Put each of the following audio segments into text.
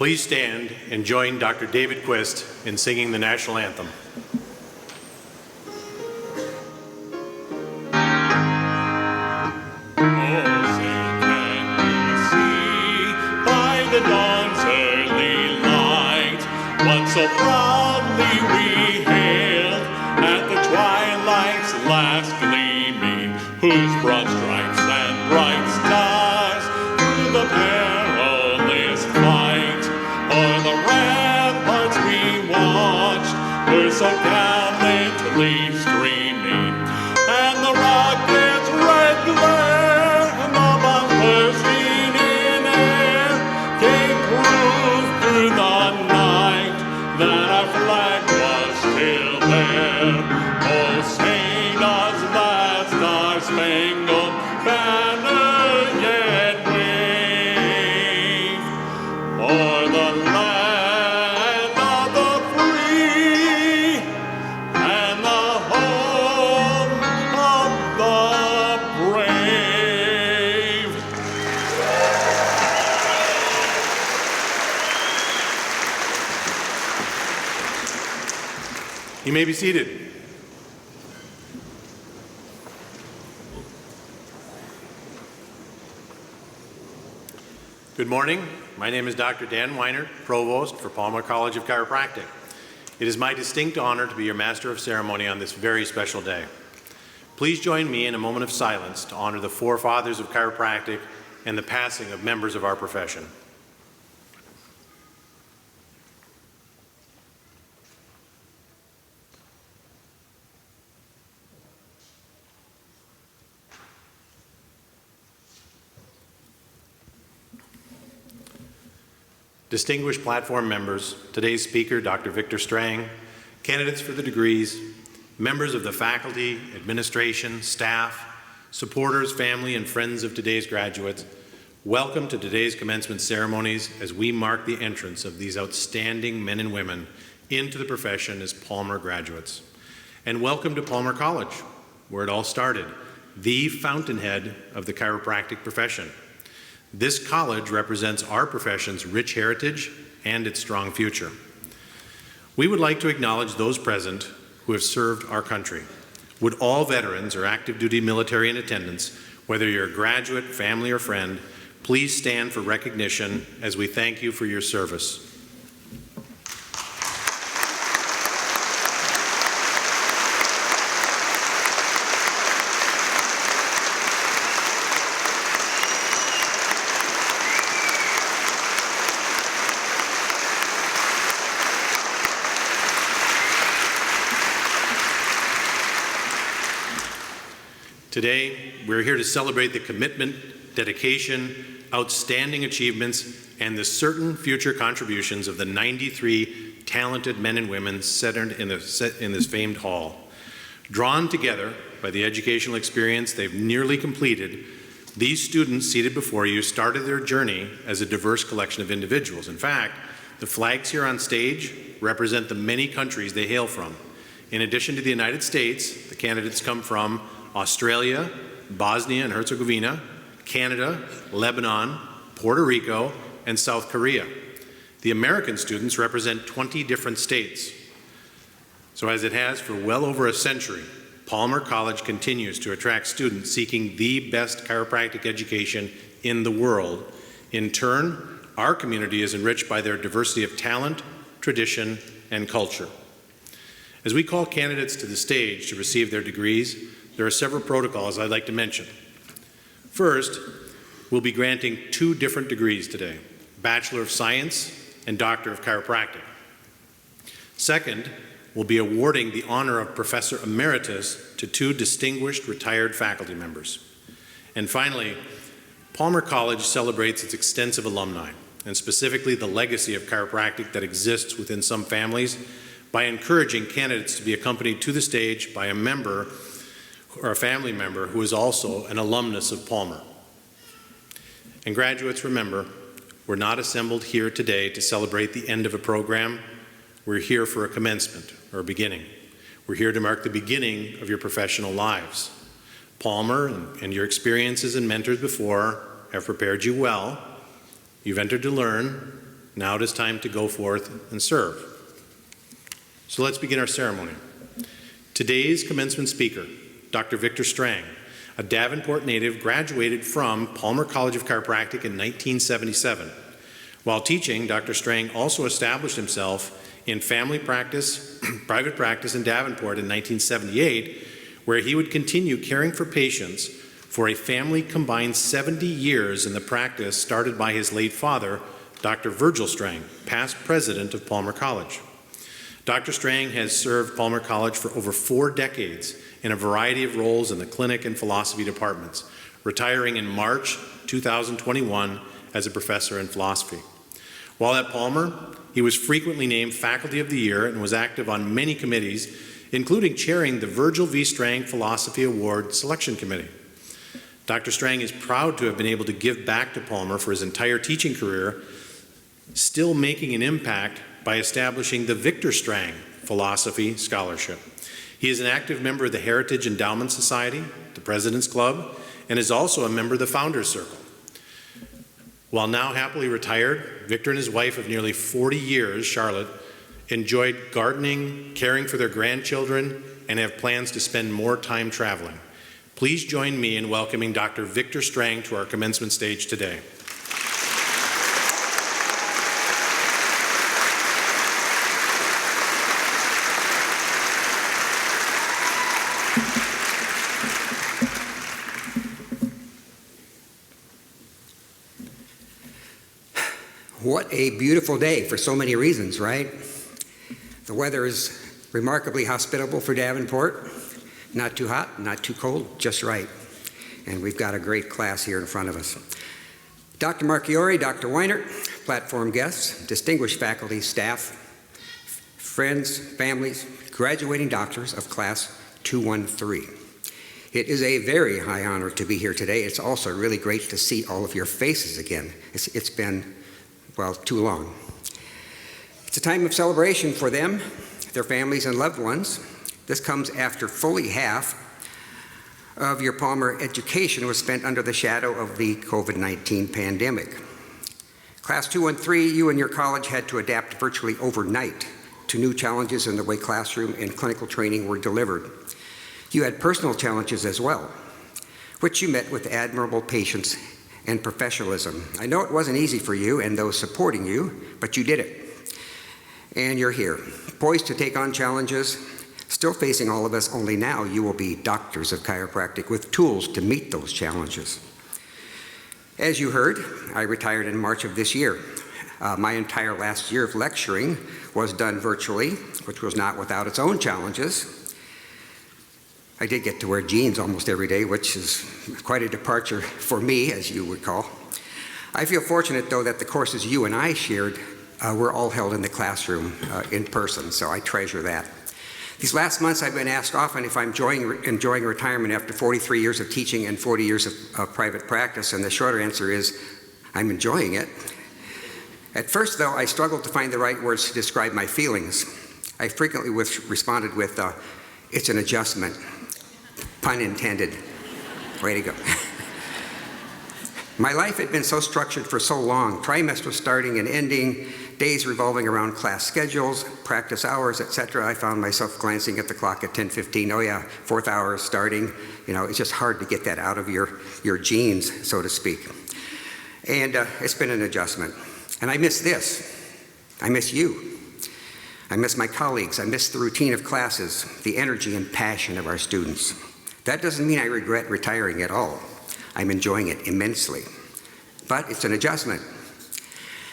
Please stand and join Dr. David Quist in singing the national anthem. So proudly we hailed at the twilight's last gleaming, whose broad stripes and bright stars through the perilous fight o'er the ramparts we watched were so gallantly streaming, and the rocket's red glare and the bombs bursting in air gave proof through the night that our flag was still there. Oh, sing us that star-spangled banner yet wave, o'er the land of the free and the home of the brave. You may be seated. Good morning. My name is Dr. Dan Weinert, Provost for Palmer College of Chiropractic. It is my distinct honor to be your Master of Ceremony on this very special day. Please join me in a moment of silence to honor the forefathers of chiropractic and the passing of members of our profession. Distinguished platform members, today's speaker, Dr. Victor Strang, candidates for the degrees, members of the faculty, administration, staff, supporters, family, and friends of today's graduates, welcome to today's commencement ceremonies as we mark the entrance of these outstanding men and women into the profession as Palmer graduates. And welcome to Palmer College, where it all started, the fountainhead of the chiropractic profession. This college represents our profession's rich heritage and its strong future. We would like to acknowledge those present who have served our country. Would all veterans or active duty military in attendance, whether you're a graduate, family, or friend, please stand for recognition as we thank you for your service. Today, we're here to celebrate the commitment, dedication, outstanding achievements, and the certain future contributions of the 93 talented men and women centered in this famed hall. Drawn together by the educational experience they've nearly completed, these students seated before you started their journey as a diverse collection of individuals. In fact, the flags here on stage represent the many countries they hail from. In addition to the United States, the candidates come from Australia, Bosnia and Herzegovina, Canada, Lebanon, Puerto Rico, and South Korea. The American students represent 20 different states. So as it has for well over a century, Palmer College continues to attract students seeking the best chiropractic education in the world. In turn, our community is enriched by their diversity of talent, tradition, and culture. As we call candidates to the stage to receive their degrees, there are several protocols I'd like to mention. First, we'll be granting 2 different degrees today, Bachelor of Science and Doctor of Chiropractic. Second, we'll be awarding the honor of Professor Emeritus to 2 distinguished retired faculty members. And finally, Palmer College celebrates its extensive alumni, and specifically the legacy of chiropractic that exists within some families, by encouraging candidates to be accompanied to the stage by a member or a family member who is also an alumnus of Palmer. And graduates, remember, we're not assembled here today to celebrate the end of a program. We're here for a commencement or a beginning. We're here to mark the beginning of your professional lives. Palmer and your experiences and mentors before have prepared you well. You've entered to learn, Now it is time to go forth and serve. So let's begin our ceremony. Today's commencement speaker, Dr. Victor Strang, a Davenport native, graduated from Palmer College of Chiropractic in 1977. While teaching, Dr. Strang also established himself in family practice, private practice in Davenport in 1978, where he would continue caring for patients for a family combined 70 years in the practice started by his late father, Dr. Virgil Strang, past president of Palmer College. Dr. Strang has served Palmer College for over 4 decades in a variety of roles in the clinic and philosophy departments, retiring in March 2021 as a professor in philosophy. While at Palmer, he was frequently named Faculty of the Year and was active on many committees, including chairing the Virgil V. Strang Philosophy Award Selection Committee. Dr. Strang is proud to have been able to give back to Palmer for his entire teaching career, still making an impact by establishing the Victor Strang Philosophy Scholarship. He is an active member of the Heritage Endowment Society, the President's Club, and is also a member of the Founders Circle. While now happily retired, Victor and his wife of nearly 40 years, Charlotte, enjoyed gardening, caring for their grandchildren, and have plans to spend more time traveling. Please join me in welcoming Dr. Victor Strang to our commencement stage today. What a beautiful day for so many reasons, right? The weather is remarkably hospitable for Davenport. Not too hot, not too cold, just right. And we've got a great class here in front of us. Dr. Marchiori, Dr. Weinert, platform guests, distinguished faculty, staff, friends, families, graduating doctors of class 213. It is a very high honor to be here today. It's also really great to see all of your faces again. It's been, well, too long. It's a time of celebration for them, their families, and loved ones. This comes after fully half of your Palmer education was spent under the shadow of the COVID-19 pandemic. Class 213, you and your college had to adapt virtually overnight to new challenges in the way classroom and clinical training were delivered. You had personal challenges as well, which you met with admirable patience and professionalism. I know it wasn't easy for you and those supporting you, but you did it. And you're here, poised to take on challenges, still facing all of us, only now you will be doctors of chiropractic with tools to meet those challenges. As you heard, I retired in March of this year. My entire last year of lecturing was done virtually, which was not without its own challenges. I did get to wear jeans almost every day, which is quite a departure for me, as you would call. I feel fortunate, though, that the courses you and I shared were all held in the classroom in person, so I treasure that. These last months, I've been asked often if I'm enjoying retirement after 43 years of teaching and 40 years of private practice, and the shorter answer is, I'm enjoying it. At first, though, I struggled to find the right words to describe my feelings. I frequently responded with, it's an adjustment. Pun intended. Way to go. My life had been so structured for so long, trimesters starting and ending, days revolving around class schedules, practice hours, etc. I found myself glancing at the clock at 10:15. Oh yeah, 4th hour is starting. You know, it's just hard to get that out of your genes, so to speak. And it's been an adjustment. And I miss this. I miss you. I miss my colleagues. I miss the routine of classes, the energy and passion of our students. That doesn't mean I regret retiring at all. I'm enjoying it immensely. But it's an adjustment.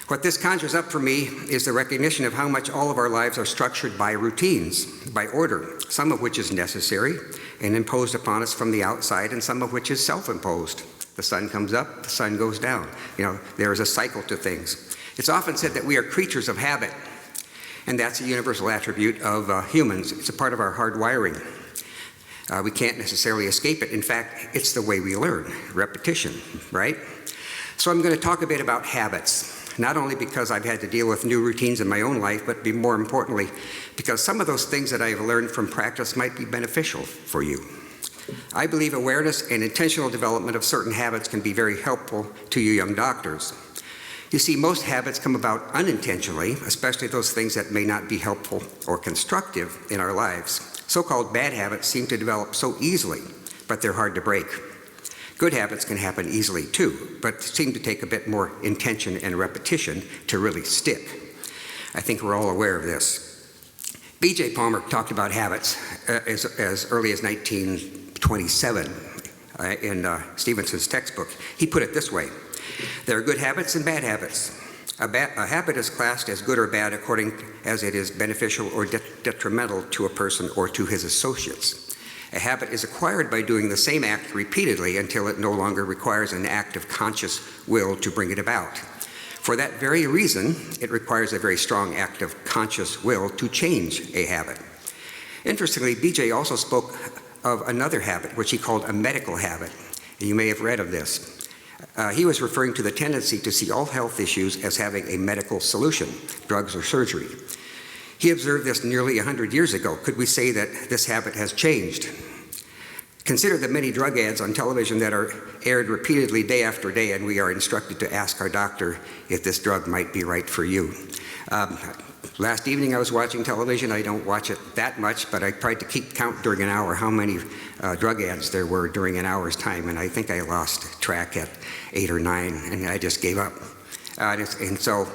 What this conjures up for me is the recognition of how much all of our lives are structured by routines, by order, some of which is necessary and imposed upon us from the outside, and some of which is self-imposed. The sun comes up, the sun goes down. You know, there is a cycle to things. It's often said that we are creatures of habit, and that's a universal attribute of humans. It's a part of our hardwiring. We can't necessarily escape it. In fact, it's the way we learn, repetition, right? So I'm going to talk a bit about habits, not only because I've had to deal with new routines in my own life, but more importantly, because some of those things that I've learned from practice might be beneficial for you. I believe awareness and intentional development of certain habits can be very helpful to you young doctors. You see, most habits come about unintentionally, especially those things that may not be helpful or constructive in our lives. So-called bad habits seem to develop so easily, but they're hard to break. Good habits can happen easily too, but seem to take a bit more intention and repetition to really stick. I think we're all aware of this. B.J. Palmer talked about habits as early as 1927 in Stevenson's textbook. He put it this way: there are good habits and bad habits. A habit is classed as good or bad according as it is beneficial or detrimental to a person or to his associates. A habit is acquired by doing the same act repeatedly until it no longer requires an act of conscious will to bring it about. For that very reason, it requires a very strong act of conscious will to change a habit. Interestingly, B.J. also spoke of another habit, which he called a medical habit. You may have read of this. He was referring to the tendency to see all health issues as having a medical solution, drugs or surgery. He observed this nearly 100 years ago. Could we say that this habit has changed? Consider the many drug ads on television that are aired repeatedly day after day, and we are instructed to ask our doctor if this drug might be right for you. Last evening I was watching television. I don't watch it that much, but I tried to keep count during an hour how many drug ads there were during an hour's time, and I think I lost track at 8 or 9, and I just gave up. And so,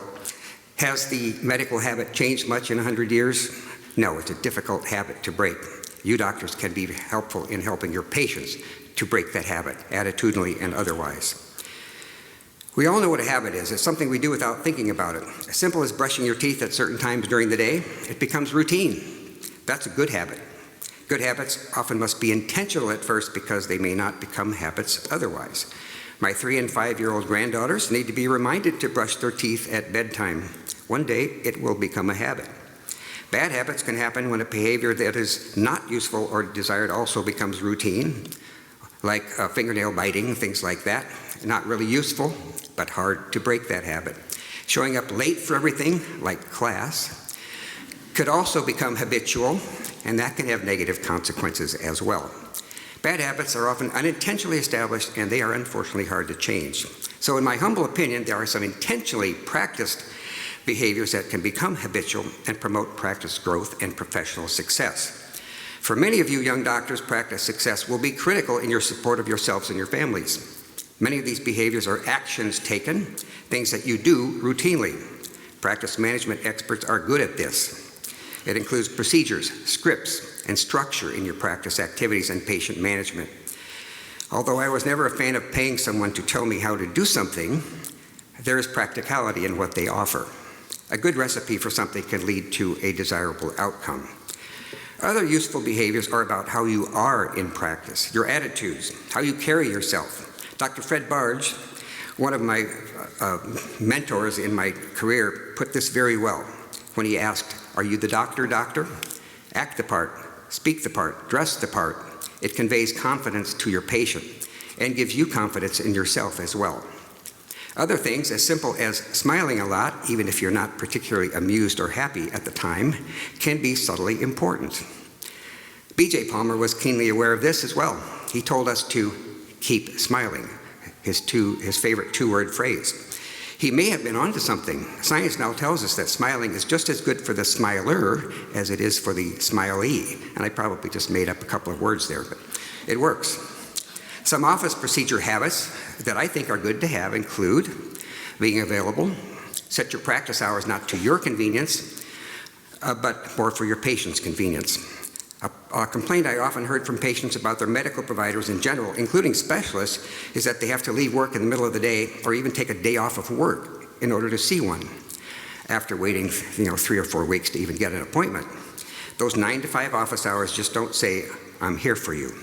has the medical habit changed much in 100 years? No, it's a difficult habit to break. You doctors can be helpful in helping your patients to break that habit, attitudinally and otherwise. We all know what a habit is. It's something we do without thinking about it. As simple as brushing your teeth at certain times during the day, it becomes routine. That's a good habit. Good habits often must be intentional at first because they may not become habits otherwise. My 3- and 5-year-old granddaughters need to be reminded to brush their teeth at bedtime. One day, it will become a habit. Bad habits can happen when a behavior that is not useful or desired also becomes routine, like fingernail biting, things like that. Not really useful, but hard to break that habit. Showing up late for everything, like class, could also become habitual, and that can have negative consequences as well. Bad habits are often unintentionally established, and they are unfortunately hard to change. So in my humble opinion, there are some intentionally practiced behaviors that can become habitual and promote practice growth and professional success. For many of you young doctors, practice success will be critical in your support of yourselves and your families. Many of these behaviors are actions taken, things that you do routinely. Practice management experts are good at this. It includes procedures, scripts, and structure in your practice activities and patient management. Although I was never a fan of paying someone to tell me how to do something, there is practicality in what they offer. A good recipe for something can lead to a desirable outcome. Other useful behaviors are about how you are in practice, your attitudes, how you carry yourself. Dr. Fred Barge, one of my mentors in my career, put this very well when he asked, "Are you the doctor? Act the part, speak the part, dress the part." It conveys confidence to your patient and gives you confidence in yourself as well. Other things, as simple as smiling a lot, even if you're not particularly amused or happy at the time, can be subtly important. B.J. Palmer was keenly aware of this as well. He told us to keep smiling, his favorite 2-word phrase. He may have been onto something. Science now tells us that smiling is just as good for the smiler as it is for the smilee. And I probably just made up a couple of words there, but it works. Some office procedure habits that I think are good to have include being available. Set your practice hours not to your convenience, but more for your patient's convenience. A complaint I often heard from patients about their medical providers in general, including specialists, is that they have to leave work in the middle of the day or even take a day off of work in order to see one after waiting 3 or 4 weeks to even get an appointment. Those 9 to 5 office hours just don't say, "I'm here for you."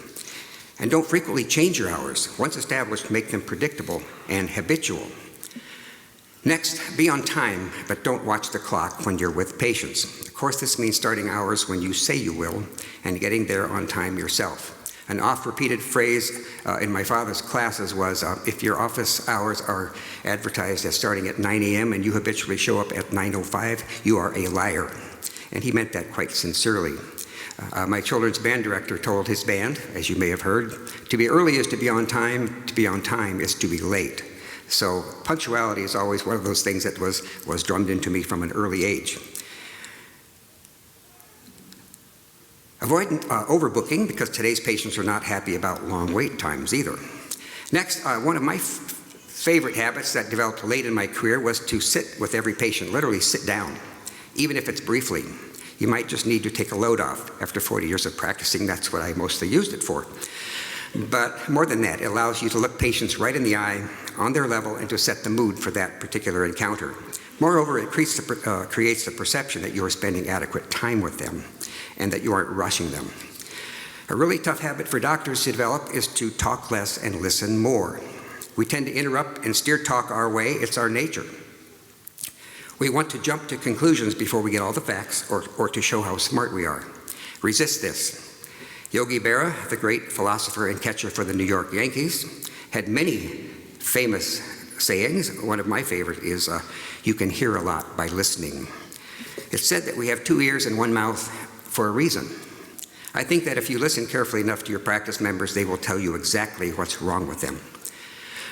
And don't frequently change your hours. Once established, make them predictable and habitual. Next, be on time, but don't watch the clock when you're with patients. Of course, this means starting hours when you say you will and getting there on time yourself. An oft-repeated phrase in my father's classes was, if your office hours are advertised as starting at 9 a.m. and you habitually show up at 9:05, you are a liar. And he meant that quite sincerely. My children's band director told his band, as you may have heard, to be early is to be on time is to be late. So punctuality is always one of those things that was drummed into me from an early age. Avoid overbooking, because today's patients are not happy about long wait times either. Next, one of my favorite habits that developed late in my career was to sit with every patient, literally sit down, even if it's briefly. You might just need to take a load off. After 40 years of practicing, that's what I mostly used it for. But more than that, it allows you to look patients right in the eye, on their level, and to set the mood for that particular encounter. Moreover, it creates the perception that you are spending adequate time with them and that you aren't rushing them. A really tough habit for doctors to develop is to talk less and listen more. We tend to interrupt and steer talk our way. It's our nature. We want to jump to conclusions before we get all the facts or to show how smart we are. Resist this. Yogi Berra, the great philosopher and catcher for the New York Yankees, had many famous sayings. One of my favorite is, you can hear a lot by listening. It's said that we have 2 ears and 1 mouth for a reason. I think that if you listen carefully enough to your practice members, they will tell you exactly what's wrong with them.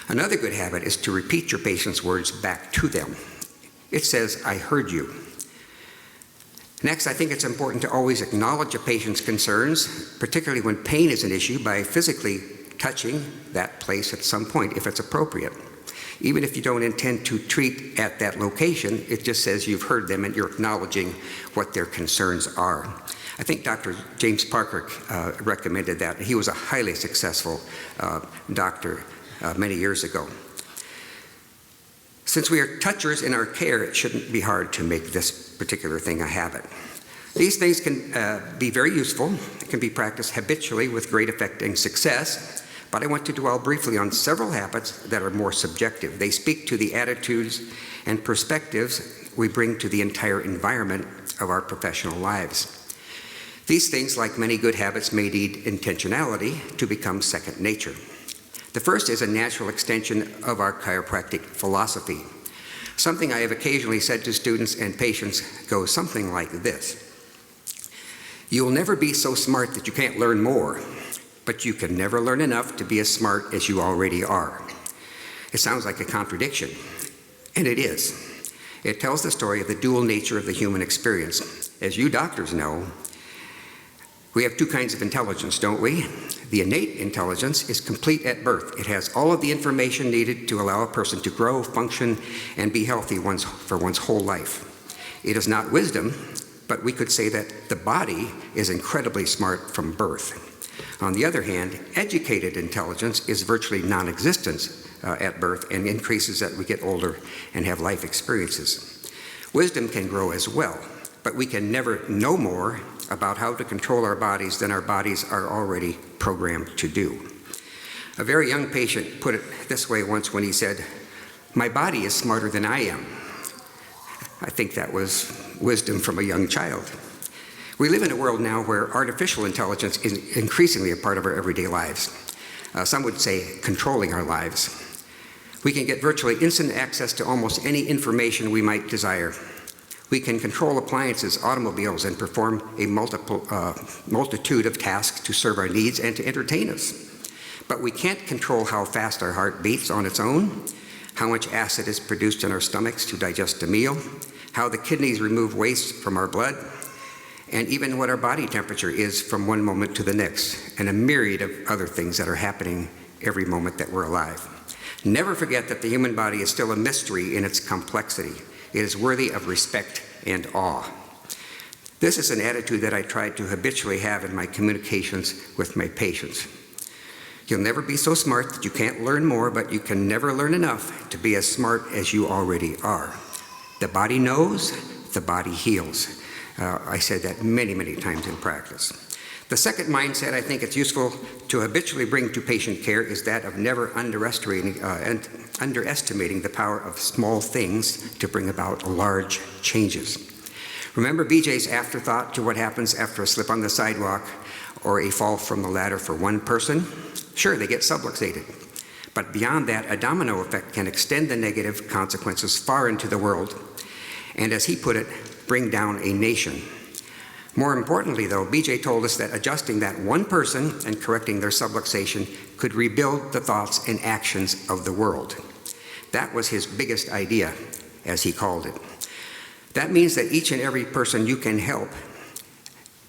Another good habit is to repeat your patient's words back to them. It says, I heard you. Next, I think it's important to always acknowledge a patient's concerns, particularly when pain is an issue, by physically touching that place at some point if it's appropriate. Even if you don't intend to treat at that location, it just says you've heard them and you're acknowledging what their concerns are. I think Dr. James Parker recommended that. He was a highly successful doctor many years ago. Since we are touchers in our care, it shouldn't be hard to make this particular thing a habit. These things can be very useful. It can be practiced habitually with great effect and success, but I want to dwell briefly on several habits that are more subjective. They speak to the attitudes and perspectives we bring to the entire environment of our professional lives. These things, like many good habits, may need intentionality to become second nature. The first is a natural extension of our chiropractic philosophy. Something I have occasionally said to students and patients goes something like this. You will never be so smart that you can't learn more, but you can never learn enough to be as smart as you already are. It sounds like a contradiction, and it is. It tells the story of the dual nature of the human experience. As you doctors know, we have 2 kinds of intelligence, don't we? The innate intelligence is complete at birth. It has all of the information needed to allow a person to grow, function, and be healthy for one's whole life. It is not wisdom, but we could say that the body is incredibly smart from birth. On the other hand, educated intelligence is virtually non-existent at birth and increases as we get older and have life experiences. Wisdom can grow as well, but we can never know more about how to control our bodies than our bodies are already programmed to do. A very young patient put it this way once when he said, "My body is smarter than I am." I think that was wisdom from a young child. We live in a world now where artificial intelligence is increasingly a part of our everyday lives. Some would say controlling our lives. We can get virtually instant access to almost any information we might desire. We can control appliances, automobiles, and perform a multitude of tasks to serve our needs and to entertain us. But we can't control how fast our heart beats on its own, how much acid is produced in our stomachs to digest a meal, how the kidneys remove waste from our blood, and even what our body temperature is from one moment to the next, and a myriad of other things that are happening every moment that we're alive. Never forget that the human body is still a mystery in its complexity. It is worthy of respect and awe. This is an attitude that I try to habitually have in my communications with my patients. You'll never be so smart that you can't learn more, but you can never learn enough to be as smart as you already are. The body knows, the body heals. I said that many, many times in practice. The second mindset I think it's useful to habitually bring to patient care is that of never underestimating the power of small things to bring about large changes. Remember BJ's afterthought to what happens after a slip on the sidewalk or a fall from the ladder for one person? Sure, they get subluxated. But beyond that, a domino effect can extend the negative consequences far into the world, and as he put it, bring down a nation. More importantly, though, BJ told us that adjusting that one person and correcting their subluxation could rebuild the thoughts and actions of the world. That was his biggest idea, as he called it. That means that each and every person you can help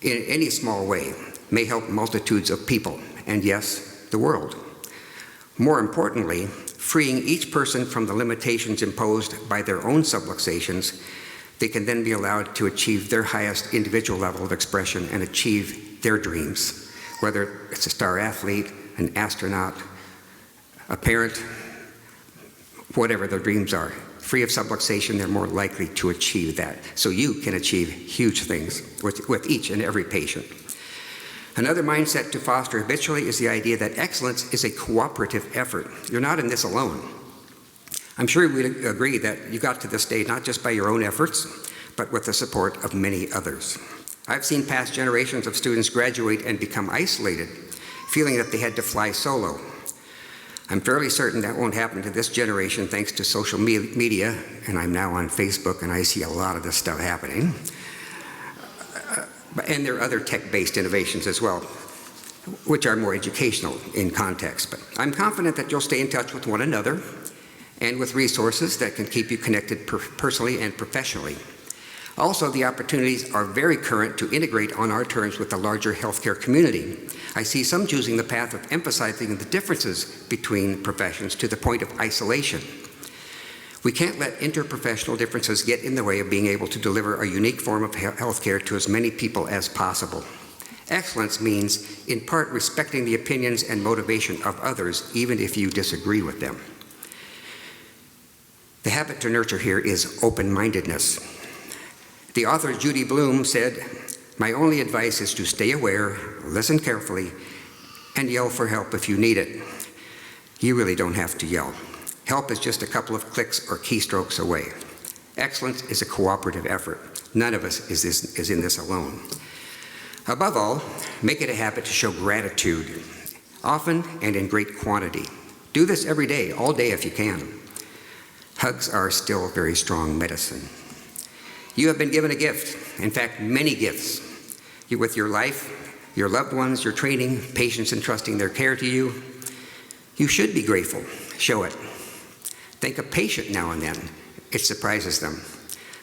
in any small way may help multitudes of people, and yes, the world. More importantly, freeing each person from the limitations imposed by their own subluxations, they can then be allowed to achieve their highest individual level of expression and achieve their dreams, whether it's a star athlete, an astronaut, a parent, whatever their dreams are. Free of subluxation, they're more likely to achieve that. So you can achieve huge things with each and every patient. Another mindset to foster habitually is the idea that excellence is a cooperative effort. You're not in this alone. I'm sure we'd agree that you got to this day not just by your own efforts, but with the support of many others. I've seen past generations of students graduate and become isolated, feeling that they had to fly solo. I'm fairly certain that won't happen to this generation thanks to social media, and I'm now on Facebook and I see a lot of this stuff happening. And there are other tech-based innovations as well, which are more educational in context. But I'm confident that you'll stay in touch with one another and with resources that can keep you connected personally and professionally. Also, the opportunities are very current to integrate on our terms with the larger healthcare community. I see some choosing the path of emphasizing the differences between professions to the point of isolation. We can't let interprofessional differences get in the way of being able to deliver a unique form of healthcare to as many people as possible. Excellence means, in part, respecting the opinions and motivation of others, even if you disagree with them. The habit to nurture here is open-mindedness. The author Judy Blume said, "My only advice is to stay aware, listen carefully, and yell for help if you need it." You really don't have to yell. Help is just a couple of clicks or keystrokes away. Excellence is a cooperative effort. None of us is in this alone. Above all, make it a habit to show gratitude, often and in great quantity. Do this every day, all day if you can. Hugs are still very strong medicine. You have been given a gift, in fact, many gifts. With your life, your loved ones, your training, patients entrusting their care to you. You should be grateful. Show it. Thank a patient now and then. It surprises them.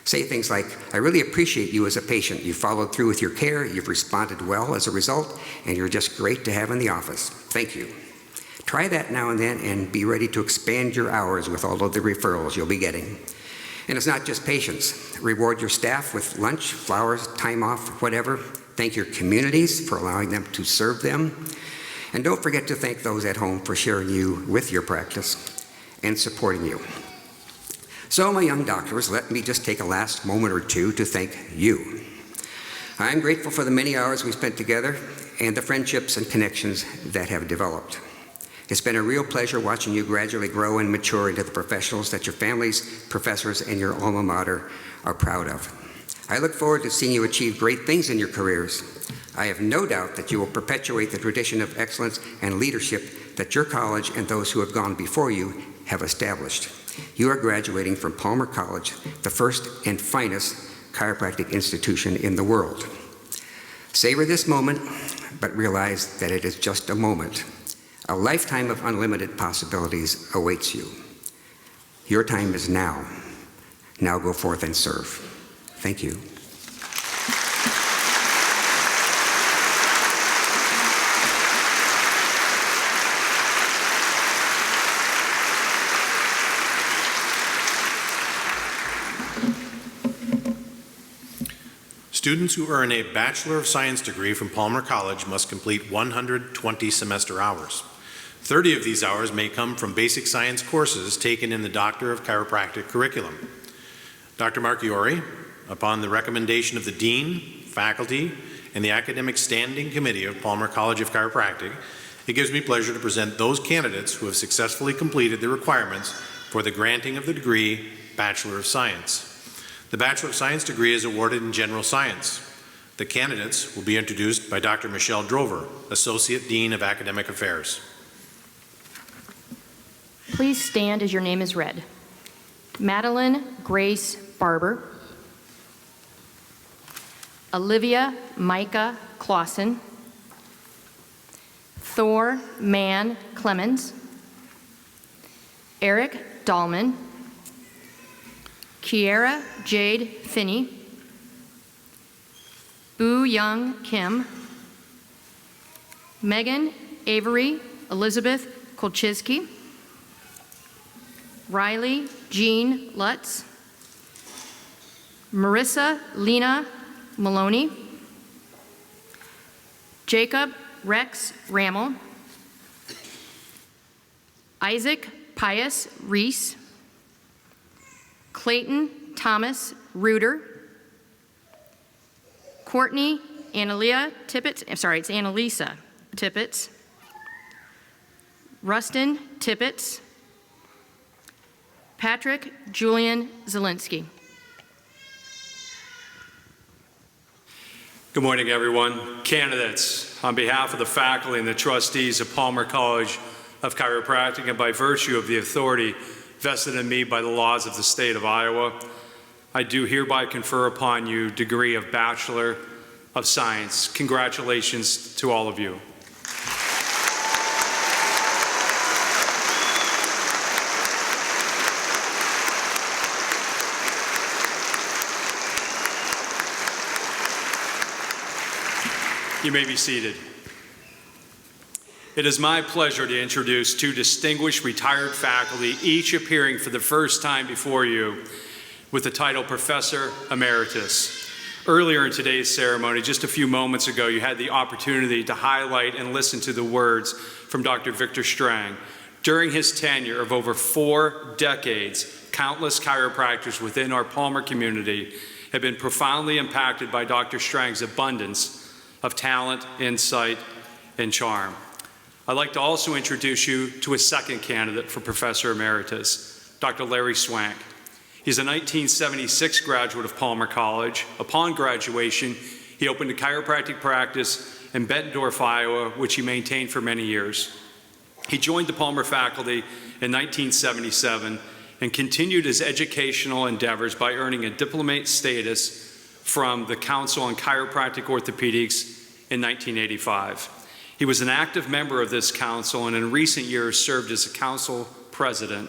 Say things like, "I really appreciate you as a patient. You followed through with your care, you've responded well as a result, and you're just great to have in the office. Thank you." Try that now and then and be ready to expand your hours with all of the referrals you'll be getting. And it's not just patients. Reward your staff with lunch, flowers, time off, whatever. Thank your communities for allowing them to serve them. And don't forget to thank those at home for sharing you with your practice and supporting you. So, my young doctors, let me just take a last moment or two to thank you. I'm grateful for the many hours we spent together and the friendships and connections that have developed. It's been a real pleasure watching you gradually grow and mature into the professionals that your families, professors, and your alma mater are proud of. I look forward to seeing you achieve great things in your careers. I have no doubt that you will perpetuate the tradition of excellence and leadership that your college and those who have gone before you have established. You are graduating from Palmer College, the first and finest chiropractic institution in the world. Savor this moment, but realize that it is just a moment. A lifetime of unlimited possibilities awaits you. Your time is now. Now go forth and serve. Thank you. Students who earn a Bachelor of Science degree from Palmer College must complete 120 semester hours. 30 of these hours may come from basic science courses taken in the Doctor of Chiropractic curriculum. Dr. Marchiori, upon the recommendation of the Dean, faculty, and the Academic Standing Committee of Palmer College of Chiropractic, it gives me pleasure to present those candidates who have successfully completed the requirements for the granting of the degree Bachelor of Science. The Bachelor of Science degree is awarded in General Science. The candidates will be introduced by Dr. Michelle Drover, Associate Dean of Academic Affairs. Please stand as your name is read. Madeline Grace Barber, Olivia Micah Clausen, Thor Mann Clemens, Eric Dahlman, Kiera Jade Finney, Boo Young Kim, Megan Avery Elizabeth Kolchiski, Riley Jean Lutz, Marissa Lena Maloney, Jacob Rex Rammel, Isaac Pius Reese, Clayton Thomas Reuter, Courtney Annalisa Tippett, Rustin Tippett, Patrick Julian Zielinski. Good morning, everyone. Candidates, on behalf of the faculty and the trustees of Palmer College of Chiropractic and by virtue of the authority vested in me by the laws of the state of Iowa, I do hereby confer upon you degree of Bachelor of Science. Congratulations to all of you. You may be seated. It is my pleasure to introduce two distinguished retired faculty, each appearing for the first time before you with the title Professor Emeritus. Earlier in today's ceremony, just a few moments ago, you had the opportunity to highlight and listen to the words from Dr. Victor Strang. During his tenure of over 4 decades, countless chiropractors within our Palmer community have been profoundly impacted by Dr. Strang's abundance of talent, insight, and charm. I'd like to also introduce you to a second candidate for Professor Emeritus, Dr. Larry Swank. He's a 1976 graduate of Palmer College. Upon graduation, he opened a chiropractic practice in Bettendorf, Iowa, which he maintained for many years. He joined the Palmer faculty in 1977 and continued his educational endeavors by earning a diplomate status from the Council on Chiropractic Orthopedics in 1985. He was an active member of this council and in recent years served as a council president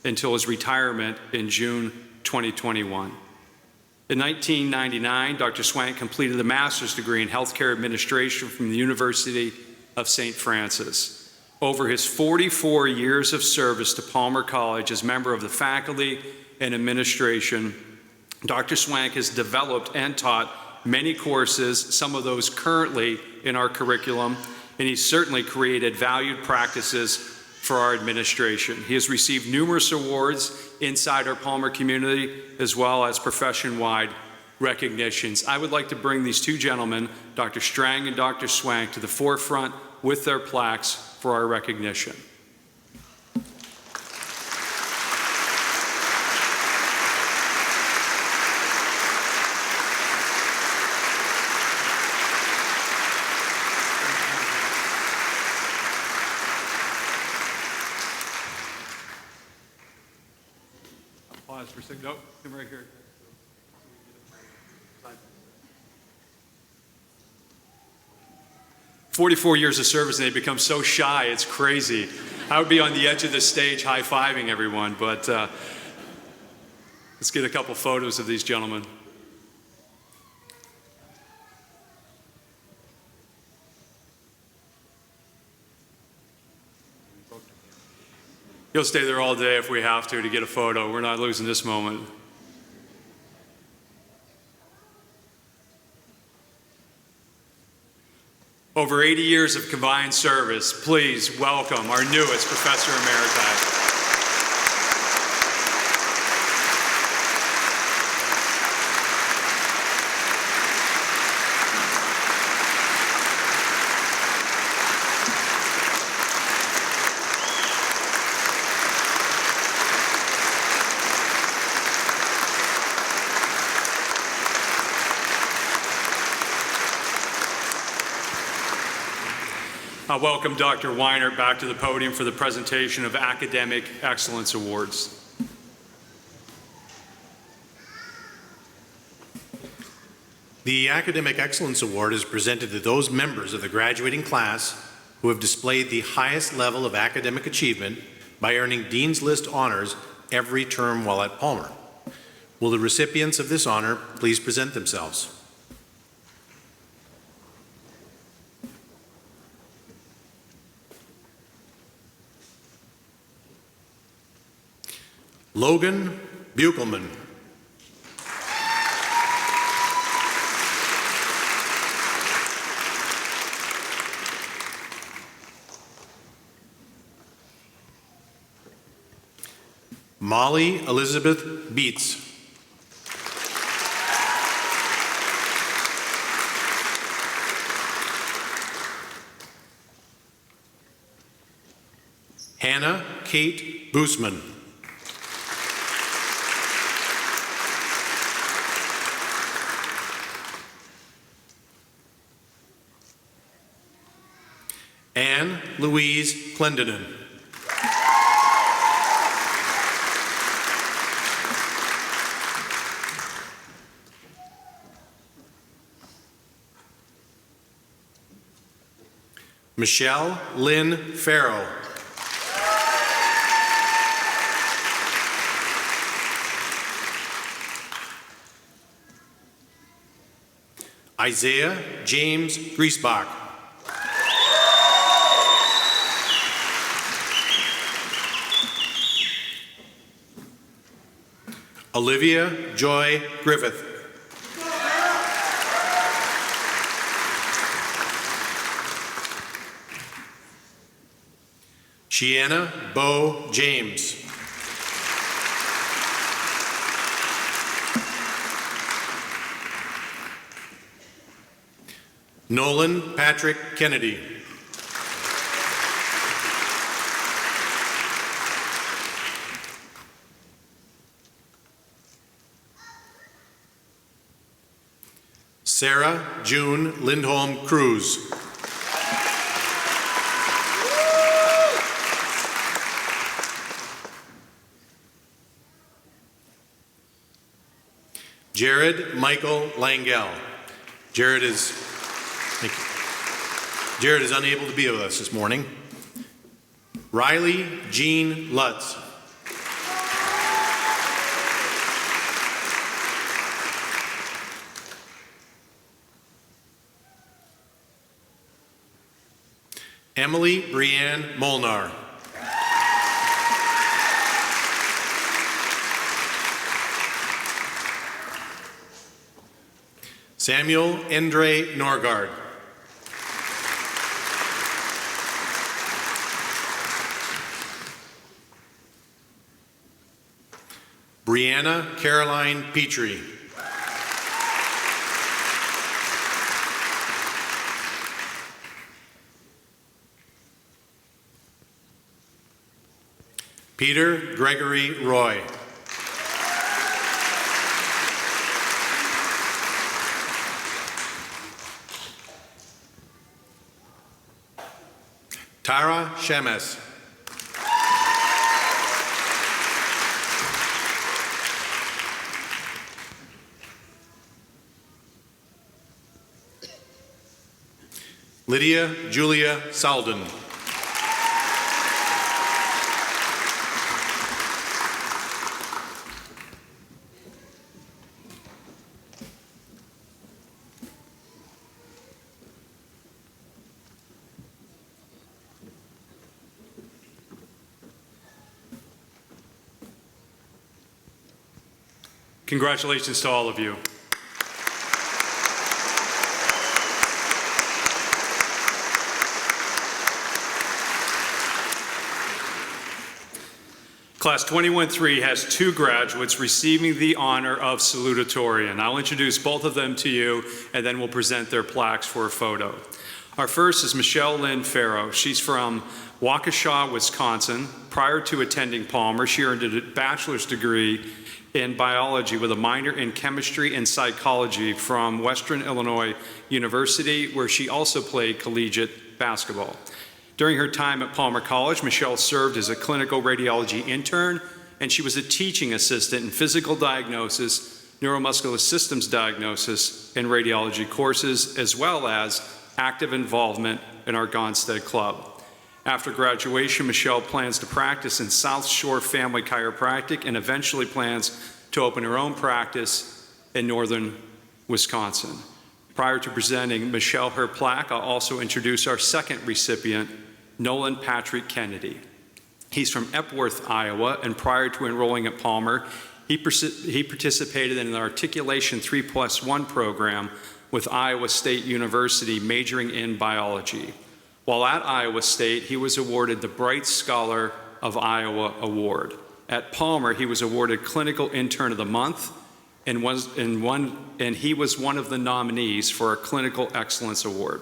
until his retirement in June 2021. In 1999, Dr. Swank completed a master's degree in healthcare administration from the University of St. Francis. Over his 44 years of service to Palmer College as member of the faculty and administration, Dr. Swank has developed and taught many courses, some of those currently in our curriculum, and he's certainly created valued practices for our administration. He has received numerous awards inside our Palmer community, as well as profession-wide recognitions. I would like to bring these two gentlemen, Dr. Strang and Dr. Swank, to the forefront with their plaques for our recognition. For a second. Nope, come right here. 44 years of service and they become so shy, it's crazy. I would be on the edge of the stage high-fiving everyone, but let's get a couple photos of these gentlemen. You'll stay there all day if we have to get a photo. We're not losing this moment. Over 80 years of combined service, please welcome our newest Professor Emeritus. I welcome Dr. Weinert back to the podium for the presentation of Academic Excellence Awards. The Academic Excellence Award is presented to those members of the graduating class who have displayed the highest level of academic achievement by earning Dean's List honors every term while at Palmer. Will the recipients of this honor please present themselves? Logan Buchelman. Molly Elizabeth Beets. Hannah Kate Boosman. Anne Louise Clendenin. Michelle Lynn Farrow. Isaiah James Griesbach. Olivia Joy Griffith. Shiana Bo James. Nolan Patrick Kennedy. Sarah June Lindholm Cruz. Jared Michael Langell. Jared is unable to be with us this morning. Riley Jean Lutz. Emily Brianne Molnar. Samuel Endre Norgard. Brianna Caroline Petrie. Peter Gregory Roy. Tara Shemes. Lydia Julia Salden. Congratulations to all of you. Class 21-3 has two graduates receiving the honor of Salutatorian. I'll introduce both of them to you, and then we'll present their plaques for a photo. Our first is Michelle Lynn Farrow. She's from Waukesha, Wisconsin. Prior to attending Palmer, she earned a bachelor's degree in biology with a minor in chemistry and psychology from Western Illinois University, where she also played collegiate basketball. During her time at Palmer College, Michelle served as a clinical radiology intern, and she was a teaching assistant in physical diagnosis, neuromuscular systems diagnosis, and radiology courses, as well as active involvement in our Gonstead Club. After graduation, Michelle plans to practice in South Shore Family Chiropractic and eventually plans to open her own practice in northern Wisconsin. Prior to presenting Michelle her plaque, I'll also introduce our second recipient, Nolan Patrick Kennedy. He's from Epworth, Iowa, and prior to enrolling at Palmer, he participated in an Articulation 3+1 program with Iowa State University, majoring in biology. While at Iowa State, he was awarded the Bright Scholar of Iowa Award. At Palmer, he was awarded Clinical Intern of the Month, and he was one of the nominees for a Clinical Excellence Award.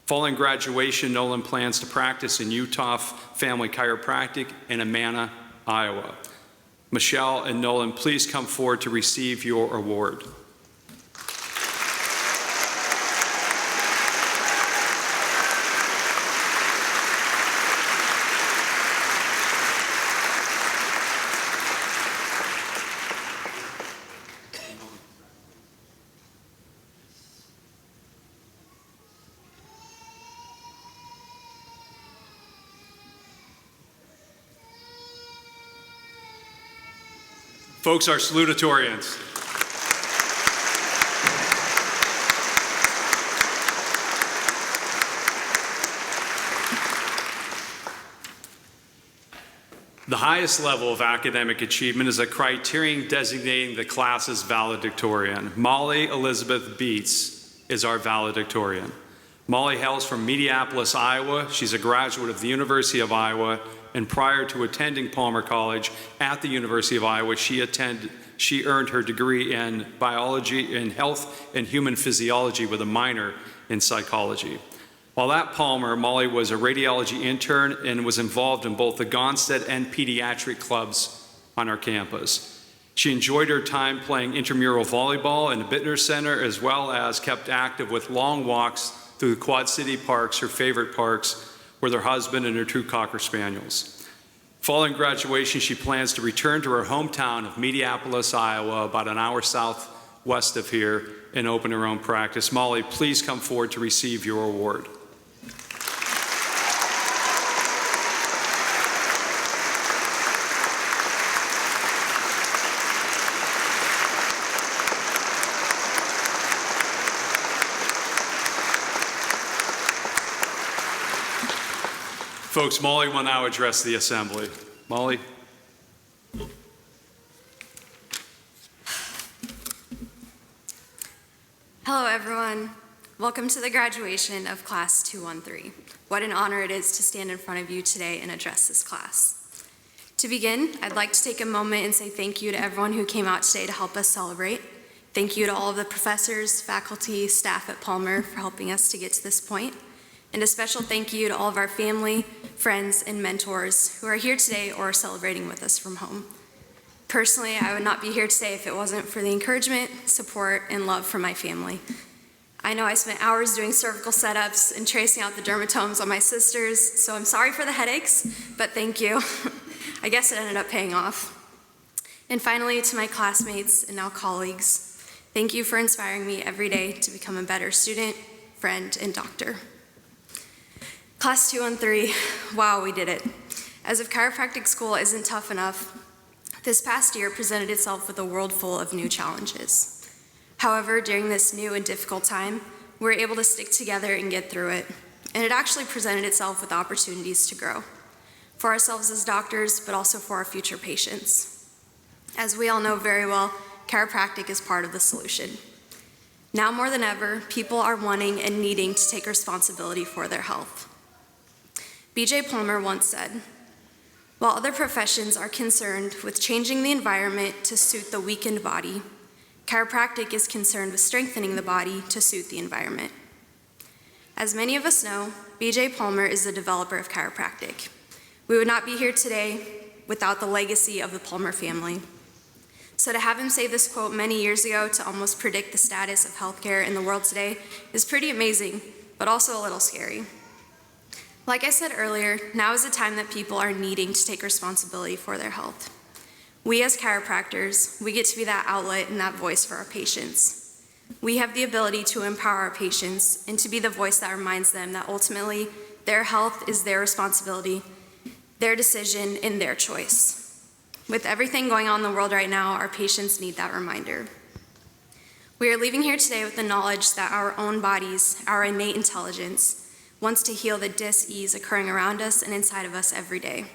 Following graduation, Nolan plans to practice in Utah Family Chiropractic in Amana, Iowa. Michelle and Nolan, please come forward to receive your award. Folks, our Salutatorians. The highest level of academic achievement is a criterion designating the class's valedictorian. Molly Elizabeth Beets is our valedictorian. Molly hails from Mediapolis, Iowa. She's a graduate of the University of Iowa, and prior to attending Palmer College at the University of Iowa, she earned her degree in biology, in health and human physiology with a minor in psychology. While at Palmer, Molly was a radiology intern and was involved in both the Gonstead and pediatric clubs on our campus. She enjoyed her time playing intramural volleyball in the Bittner Center, as well as kept active with long walks through the Quad City parks, her favorite parks, with her husband and her 2 Cocker Spaniels. Following graduation, she plans to return to her hometown of Mediapolis, Iowa, about an hour southwest of here, and open her own practice. Molly, please come forward to receive your award. Folks, Molly will now address the assembly. Molly. Hello, everyone. Welcome to the graduation of Class 213. What an honor it is to stand in front of you today and address this class. To begin, I'd like to take a moment and say thank you to everyone who came out today to help us celebrate. Thank you to all of the professors, faculty, staff at Palmer for helping us to get to this point. And a special thank you to all of our family, friends, and mentors who are here today or are celebrating with us from home. Personally, I would not be here today if it wasn't for the encouragement, support, and love from my family. I know I spent hours doing cervical setups and tracing out the dermatomes on my sisters, so I'm sorry for the headaches, but thank you. I guess it ended up paying off. And finally, to my classmates and now colleagues, thank you for inspiring me every day to become a better student, friend, and doctor. Class 213, wow, we did it. As if chiropractic school isn't tough enough, this past year presented itself with a world full of new challenges. However, during this new and difficult time, we were able to stick together and get through it. And it actually presented itself with opportunities to grow, for ourselves as doctors, but also for our future patients. As we all know very well, chiropractic is part of the solution. Now more than ever, people are wanting and needing to take responsibility for their health. B.J. Palmer once said, "While other professions are concerned with changing the environment to suit the weakened body, chiropractic is concerned with strengthening the body to suit the environment." As many of us know, B.J. Palmer is the developer of chiropractic. We would not be here today without the legacy of the Palmer family. So to have him say this quote many years ago to almost predict the status of healthcare in the world today is pretty amazing, but also a little scary. Like I said earlier, now is the time that people are needing to take responsibility for their health. We as chiropractors, we get to be that outlet and that voice for our patients. We have the ability to empower our patients and to be the voice that reminds them that ultimately Their health is their responsibility, their decision, and their choice. With everything going on in the world right now, our patients need that reminder. We are leaving here today with the knowledge that our own bodies, our innate intelligence, wants to heal the dis-ease occurring around us and inside of us every day,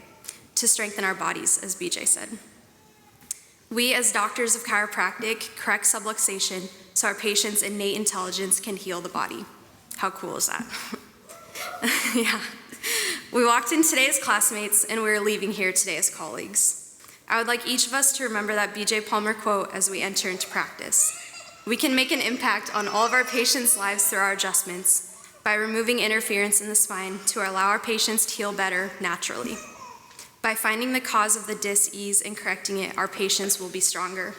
to strengthen our bodies, as BJ said. We, as doctors of chiropractic, correct subluxation so our patients' innate intelligence can heal the body. How cool is that? Yeah. We walked in today as classmates, and we're leaving here today as colleagues. I would like each of us to remember that BJ Palmer quote as we enter into practice. We can make an impact on all of our patients' lives through our adjustments by removing interference in the spine to allow our patients to heal better naturally. By finding the cause of the dis-ease and correcting it, our patients will be stronger.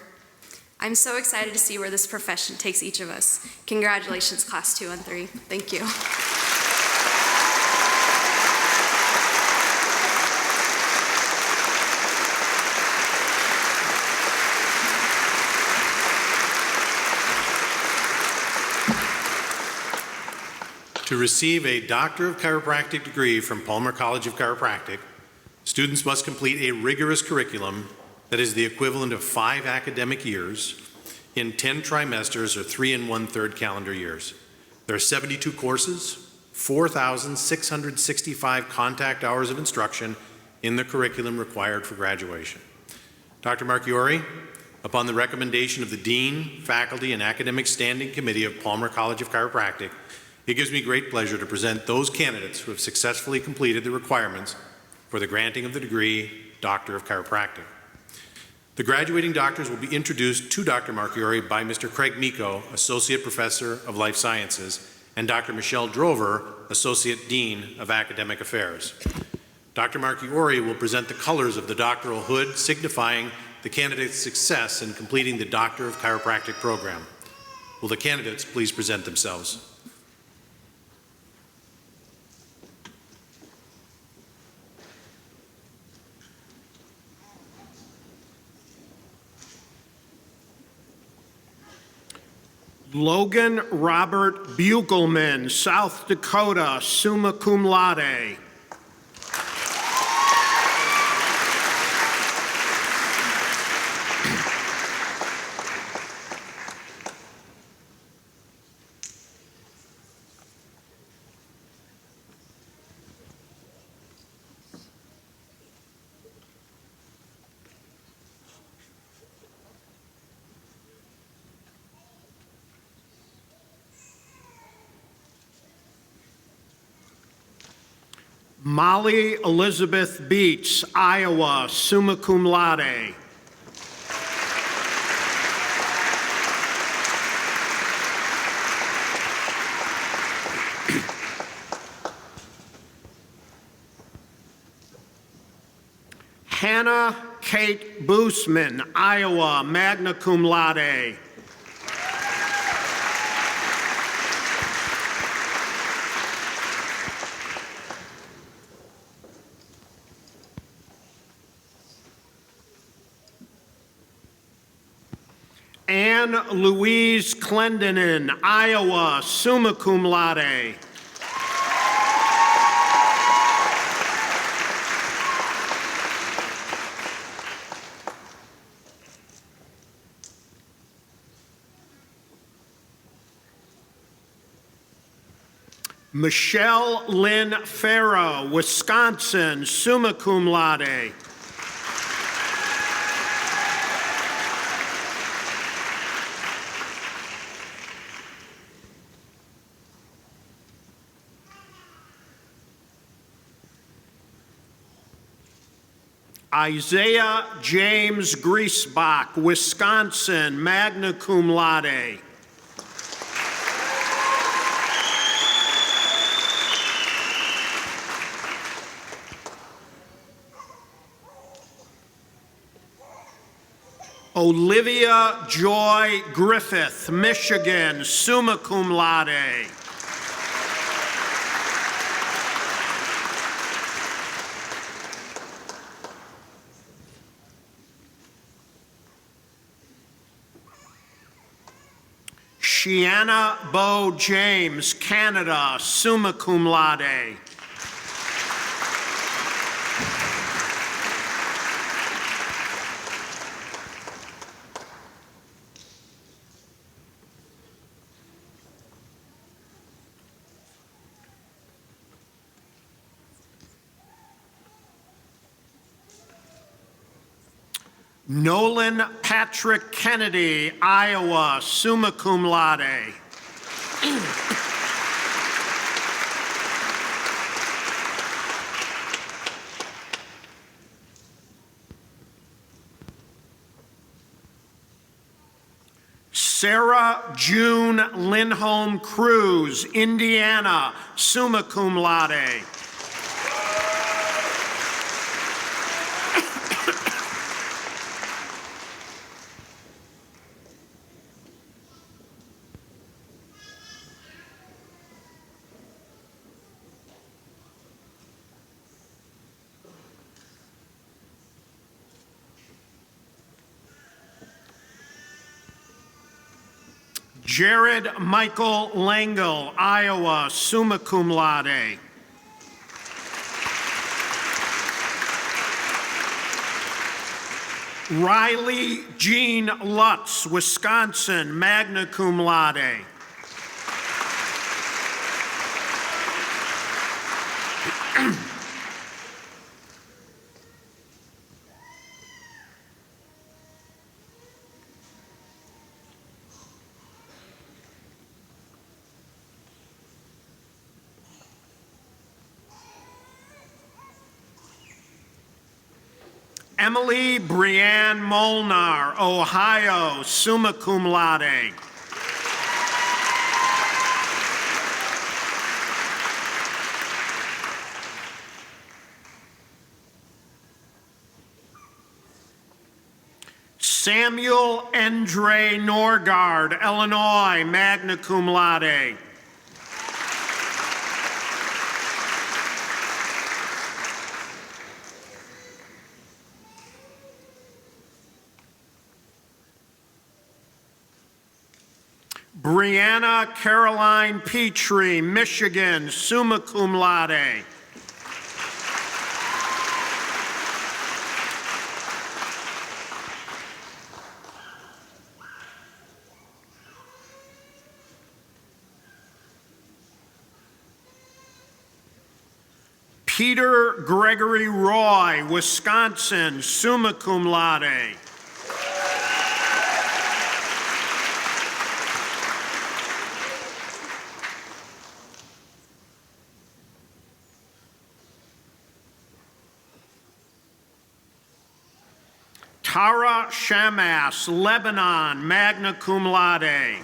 I'm so excited to see where this profession takes each of us. Congratulations, Class 2 and 3. Thank you. To receive a Doctor of Chiropractic degree from Palmer College of Chiropractic, students must complete a rigorous curriculum that is the equivalent of 5 academic years in 10 trimesters or 3 1/3 calendar years. There are 72 courses, 4,665 contact hours of instruction in the curriculum required for graduation. Dr. Marchiori, upon the recommendation of the Dean, Faculty, and Academic Standing Committee of Palmer College of Chiropractic, it gives me great pleasure to present those candidates who have successfully completed the requirements for the granting of the degree Doctor of Chiropractic. The graduating doctors will be introduced to Dr. Marchiori by Mr. Craig Miko, Associate Professor of Life Sciences, and Dr. Michelle Drover, Associate Dean of Academic Affairs. Dr. Marchiori will present the colors of the doctoral hood, signifying the candidate's success in completing the Doctor of Chiropractic program. Will the candidates please present themselves? Logan Robert Bugelman, South Dakota, summa cum laude. Molly Elizabeth Beats, Iowa, summa cum laude. Hannah Kate Boosman, Iowa, magna cum laude. Anne Louise Clendenin, Iowa, summa cum laude. Michelle Lynn Farrow, Wisconsin, summa cum laude. Isaiah James Griesbach, Wisconsin, magna cum laude. Olivia Joy Griffith, Michigan, summa cum laude. Shiana Bo James, Canada, summa cum laude. Nolan Patrick Kennedy, Iowa, summa cum laude. Sarah June Lindholm Cruz, Indiana, summa cum laude. Jared Michael Langle, Iowa, summa cum laude. Riley Jean Lutz, Wisconsin, magna cum laude. Emily Brianne Molnar, Ohio, summa cum laude. Samuel Andre Norgard, Illinois, magna cum laude. Brianna Caroline Petrie, Michigan, summa cum laude. Peter Gregory Roy, Wisconsin, summa cum laude. Tara Shamas, Lebanon, magna cum laude.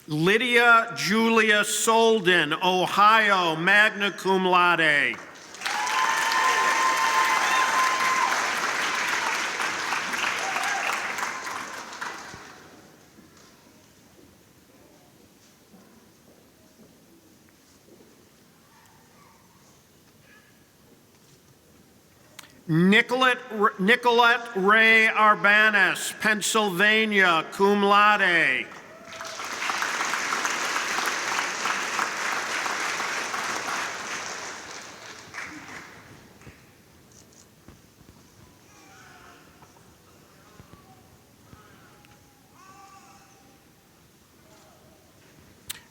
Lydia Julia Solden, Ohio, magna cum laude. Nicolette Ray Arbanis, Pennsylvania, cum laude.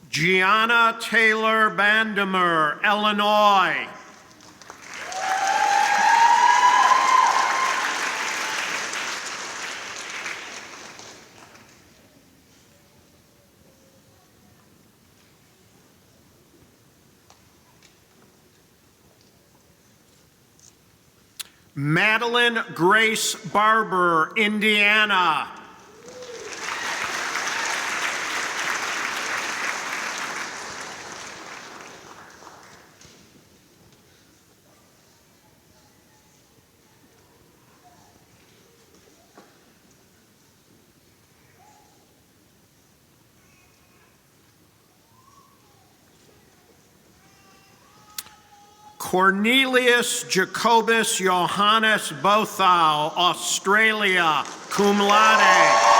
Gianna Taylor Bandemer, Illinois. Madeline Grace Barber, Indiana. Cornelius Jacobus Johannes Bothau, Australia, cum laude.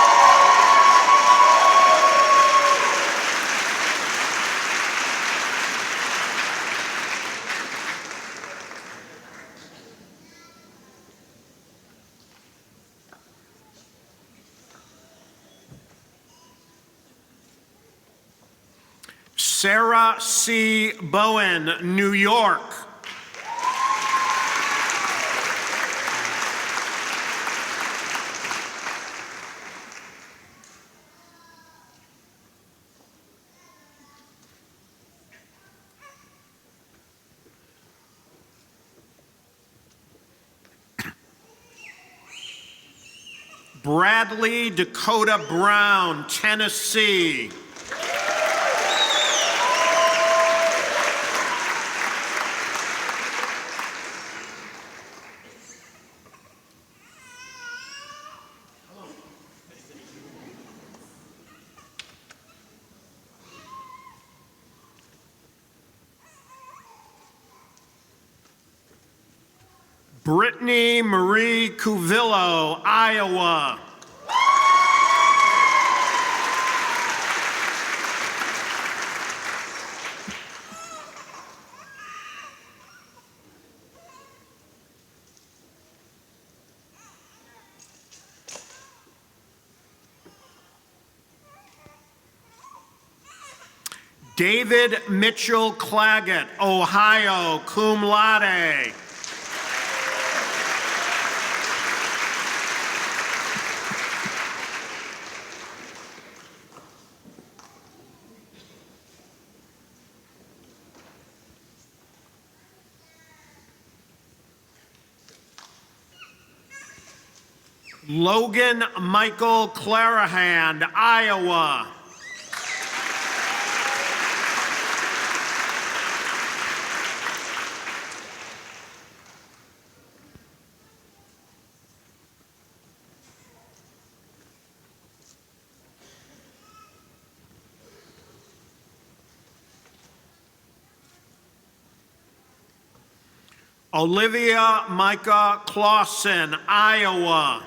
Sarah C. Bowen, New York. Bradley Dakota Brown, Tennessee. Brittany Marie Cuvillo, Iowa. David Mitchell Claggett, Ohio, cum laude. Logan Michael Clarahan, Iowa. Olivia Micah Clausen, Iowa.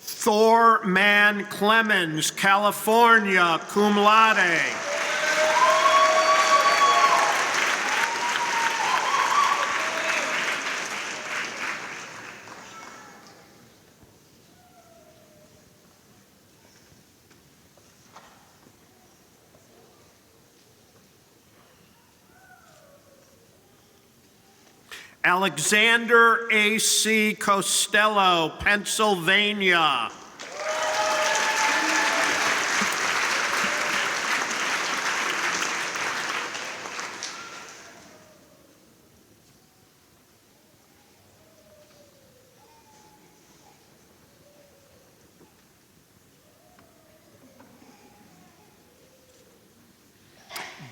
Thor Mann Clemens, California, cum laude. Alexander A.C. Costello, Pennsylvania.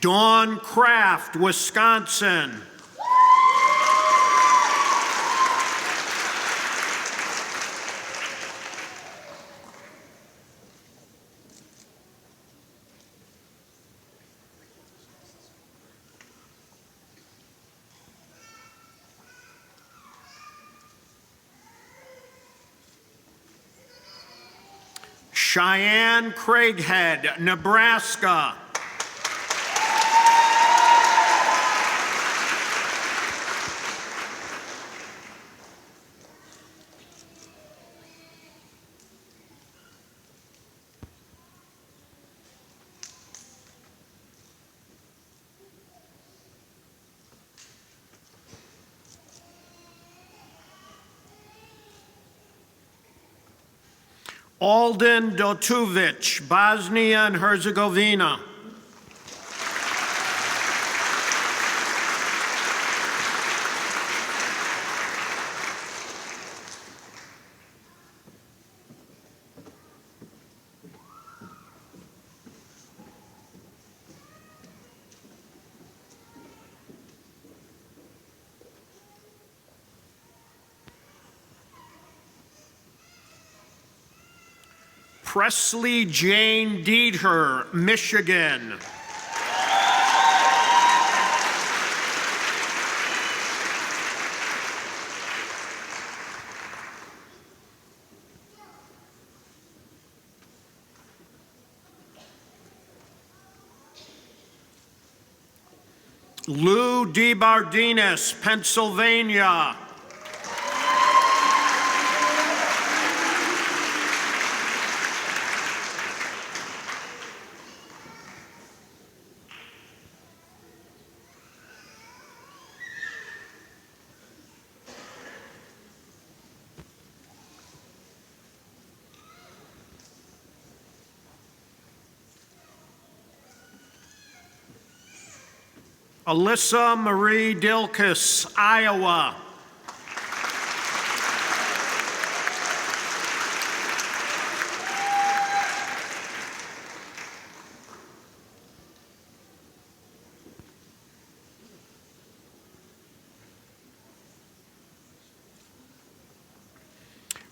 Dawn Kraft, Wisconsin. Cheyenne Craighead, Nebraska. Alden Dotuvic, Bosnia and Herzegovina. Presley Jane Dieter, Michigan. Lou DeBardinis, Pennsylvania. Alyssa Marie Dilkus, Iowa.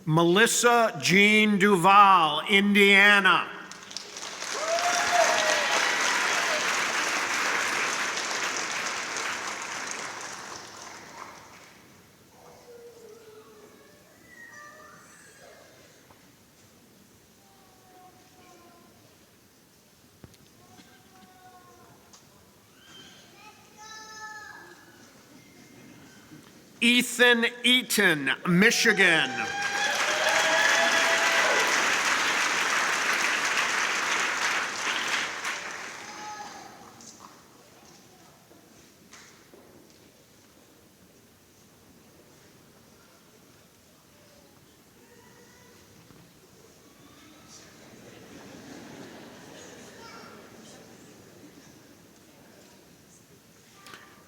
Melissa Jean Duval, Indiana. Ethan Eaton, Michigan.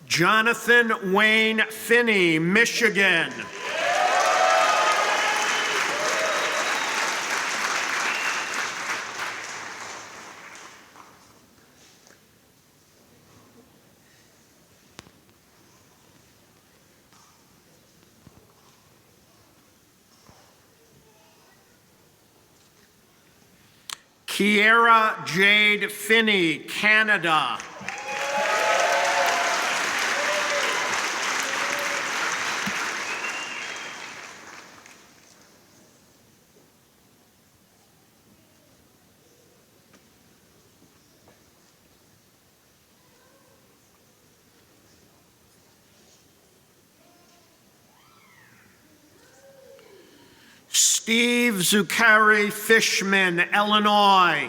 Jonathan Wayne Finney, Michigan. Kiera Jade Finney, Canada. Steve Zucchari Fishman, Illinois.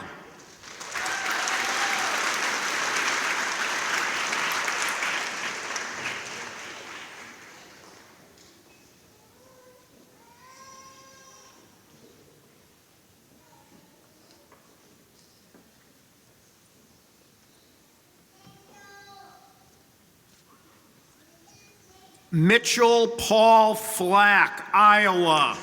Mitchell Paul Flack, Iowa.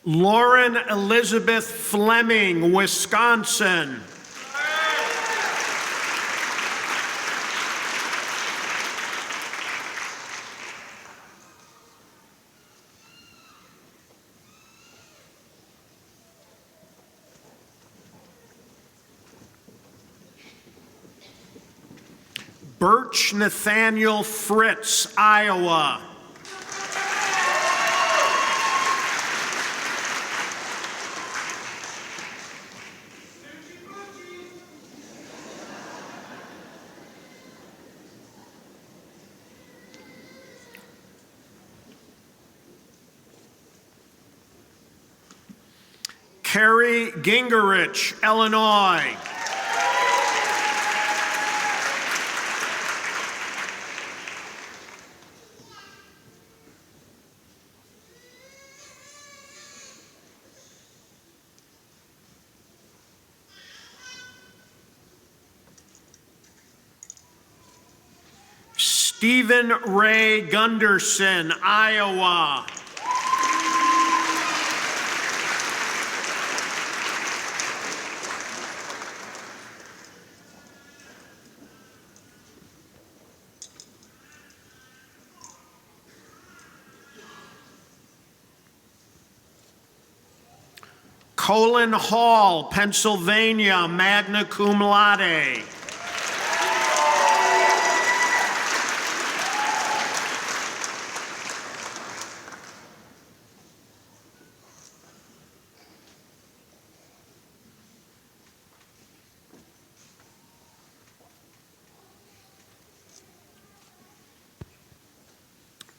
Lauren Elizabeth Fleming, Wisconsin. Birch Nathaniel Fritz, Iowa. Carrie Gingerich, Illinois. Stephen Ray Gunderson, Iowa. Colin Hall, Pennsylvania, magna cum laude.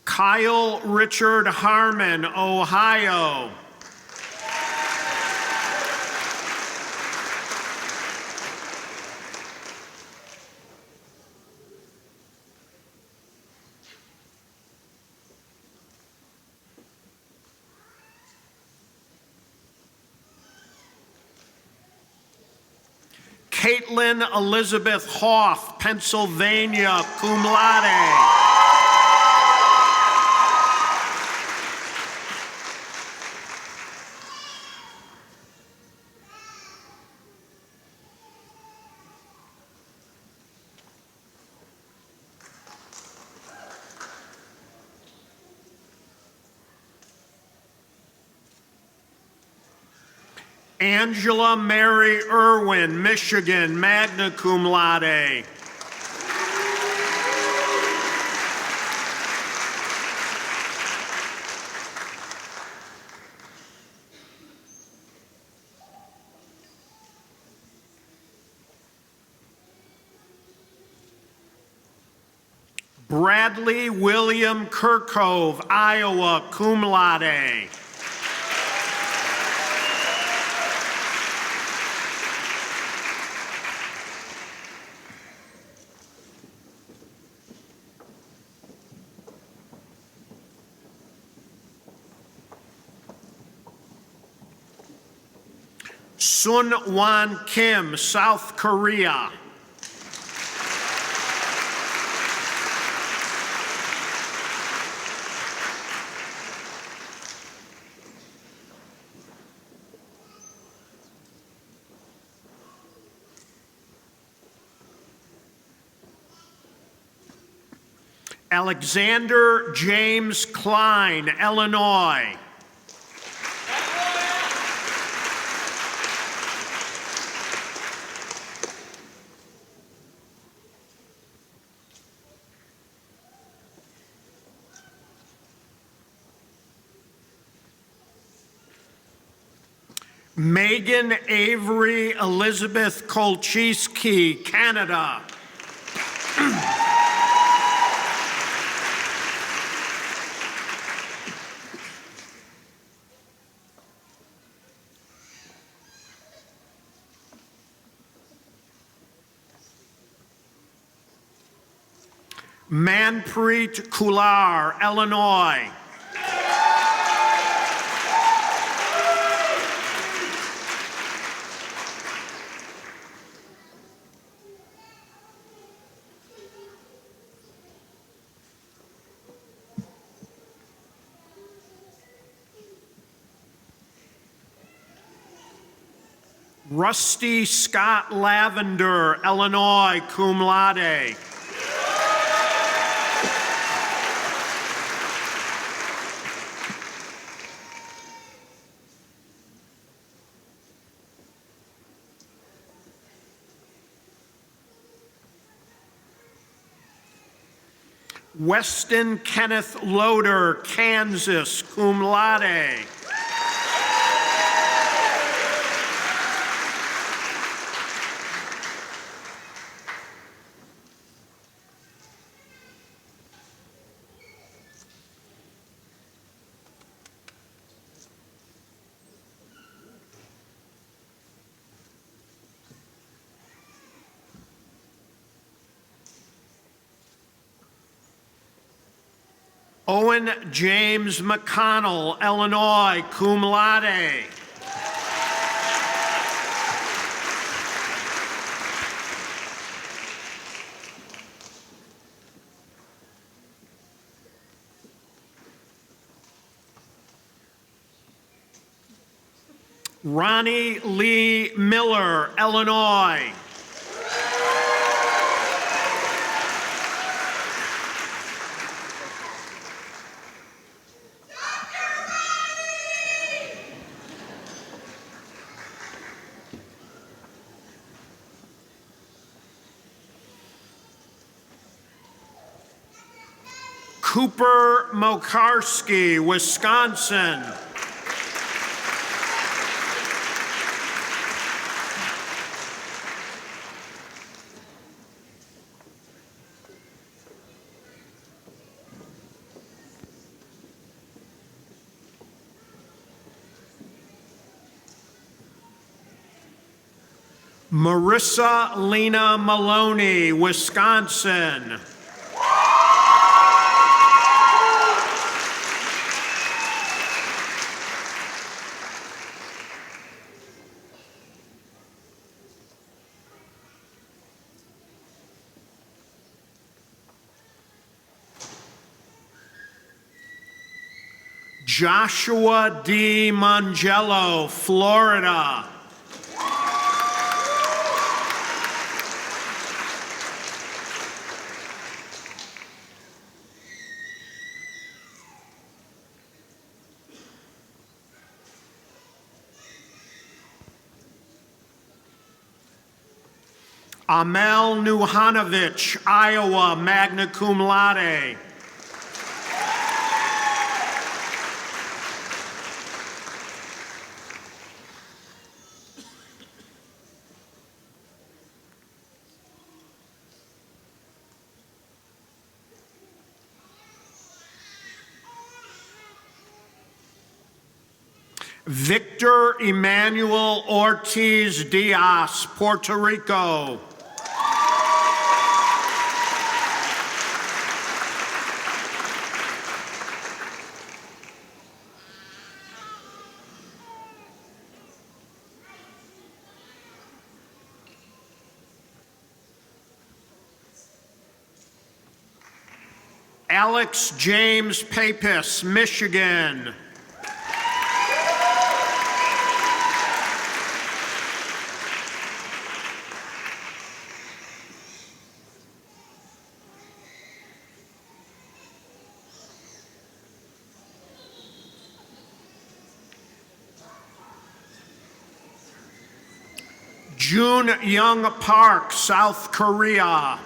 Kyle Richard Harmon, Ohio. Caitlin Elizabeth Hoff, Pennsylvania, cum laude. Angela Mary Irwin, Michigan, magna cum laude. Bradley William Kirkove, Iowa, cum laude. Sun Wan Kim, South Korea. Alexander James Klein, Illinois. Megan Avery Elizabeth Kolchiski, Canada. Manpreet Kular, Illinois. Rusty Scott Lavender, Illinois, cum laude. Weston Kenneth Loader, Kansas, cum laude. Owen James McConnell, Illinois, cum laude. Ronnie Lee Miller, Illinois. Cooper Mokarski, Wisconsin. Marissa Lena Maloney, Wisconsin. Joshua D. Mangello, Florida. Amel Nuhanovich, Iowa, magna cum laude. Victor Emmanuel Ortiz Diaz, Puerto Rico. Alex James Papis, Michigan. June Young Park, South Korea.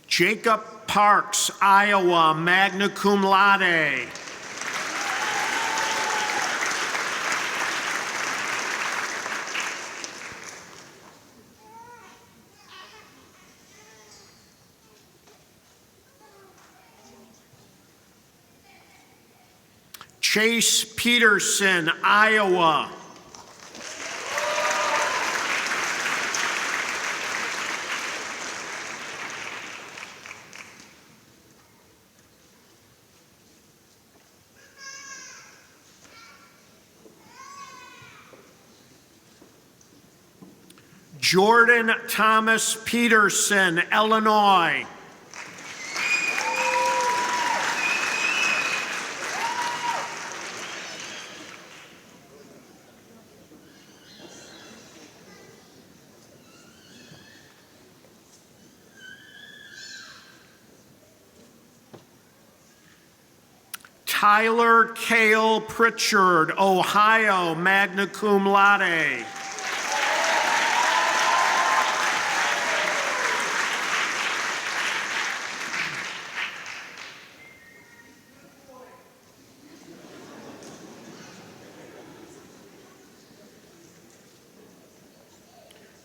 Jacob Parks, Iowa, magna cum laude. Chase Peterson, Iowa. Jordan Thomas Peterson, Illinois. Tyler Cale Pritchard, Ohio, magna cum laude.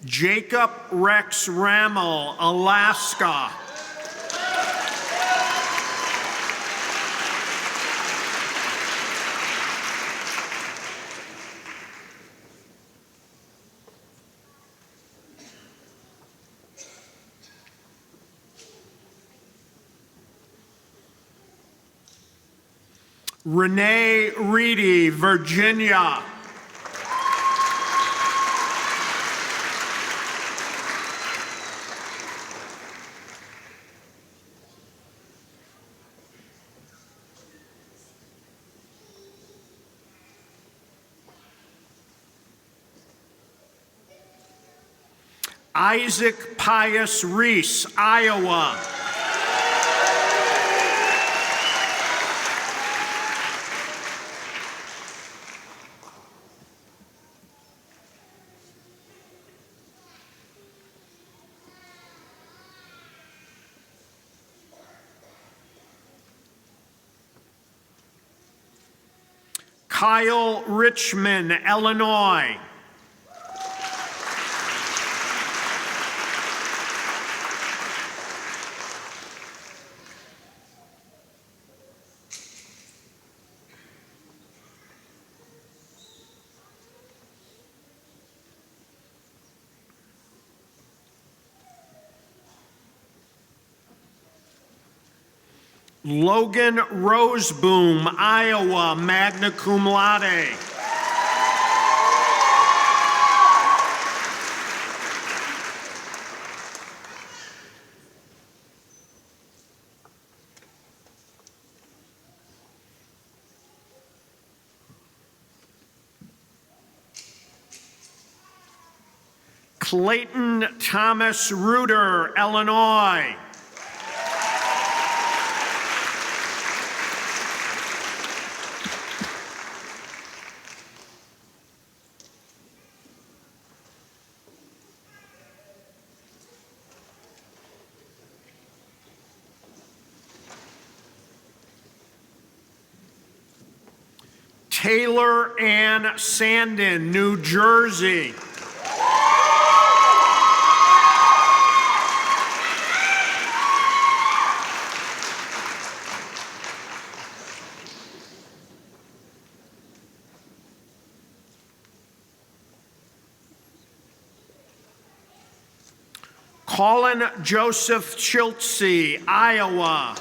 Jacob Rex Rammel, Alaska. Renee Reedy, Virginia. Isaac Pius Reese, Iowa. Kyle Richmond, Illinois. Logan Roseboom, Iowa, magna cum laude. Clayton Thomas Reuter, Illinois. Taylor Ann Sandin, New Jersey. Colin Joseph Schultze, Iowa.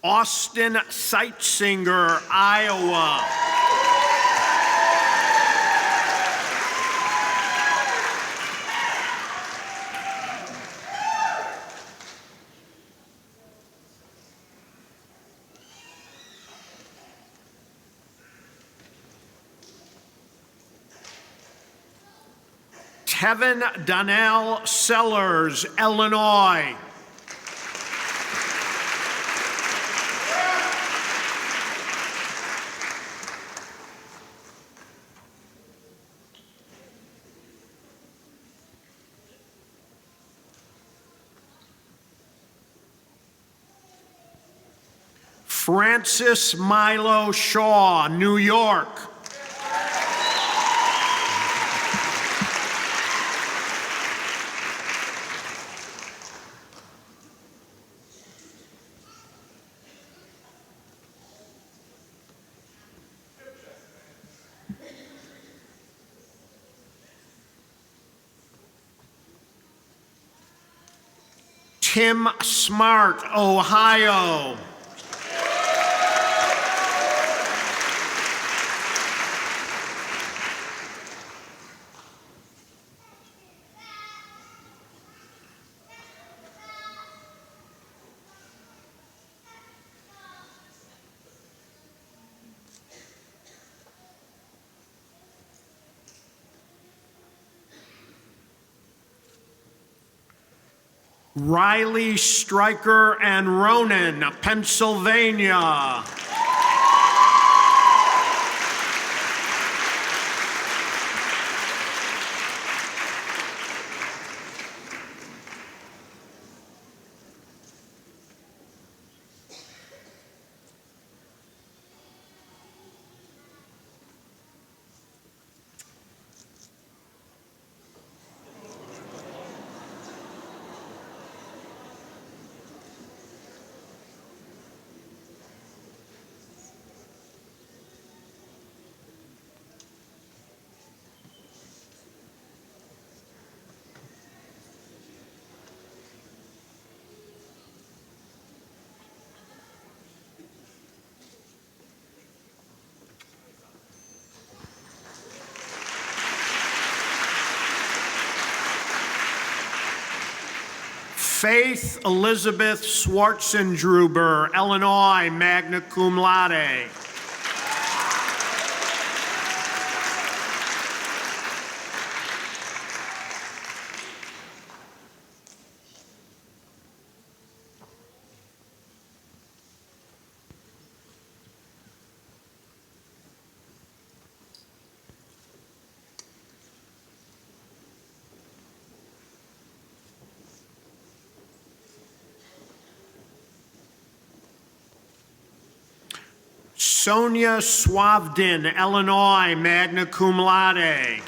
Austin Seitzinger, Iowa. Tevin Donnell Sellers, Illinois. Francis Milo Shaw, New York. Tim Smart, Ohio. Riley Stryker and Ronan, Pennsylvania. Faith Elizabeth Schwarzendruber, Illinois, magna cum laude. Sonia Swavdin, Illinois, magna cum laude.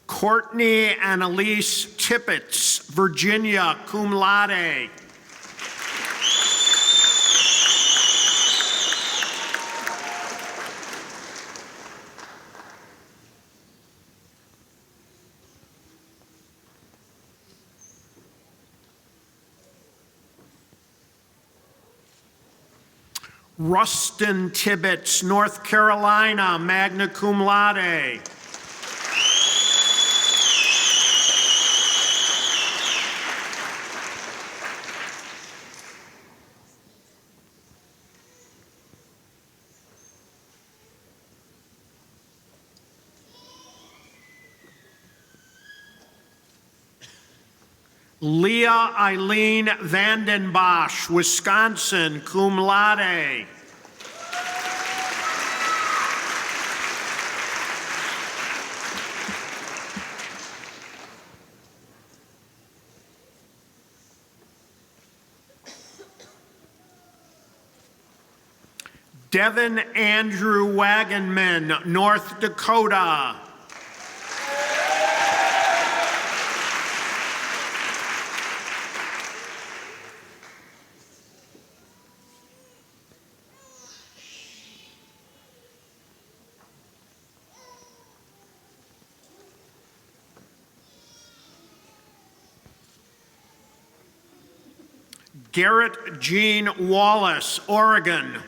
Courtney Annalise Tippett, Virginia, cum laude. Rustin Tibbetts, North Carolina, magna cum laude. Leah Eileen Vandenbosch, Wisconsin, cum laude. Devin Andrew Wagonman, North Dakota. Garrett Jean Wallace, Oregon.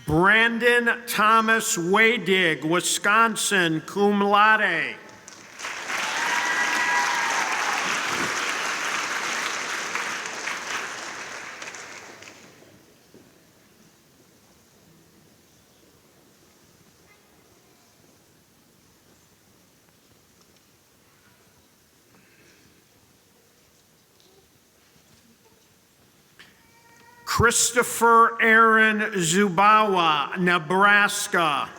Brandon Thomas Waydig, Wisconsin, cum laude. Christopher Aaron Zubawa, Nebraska.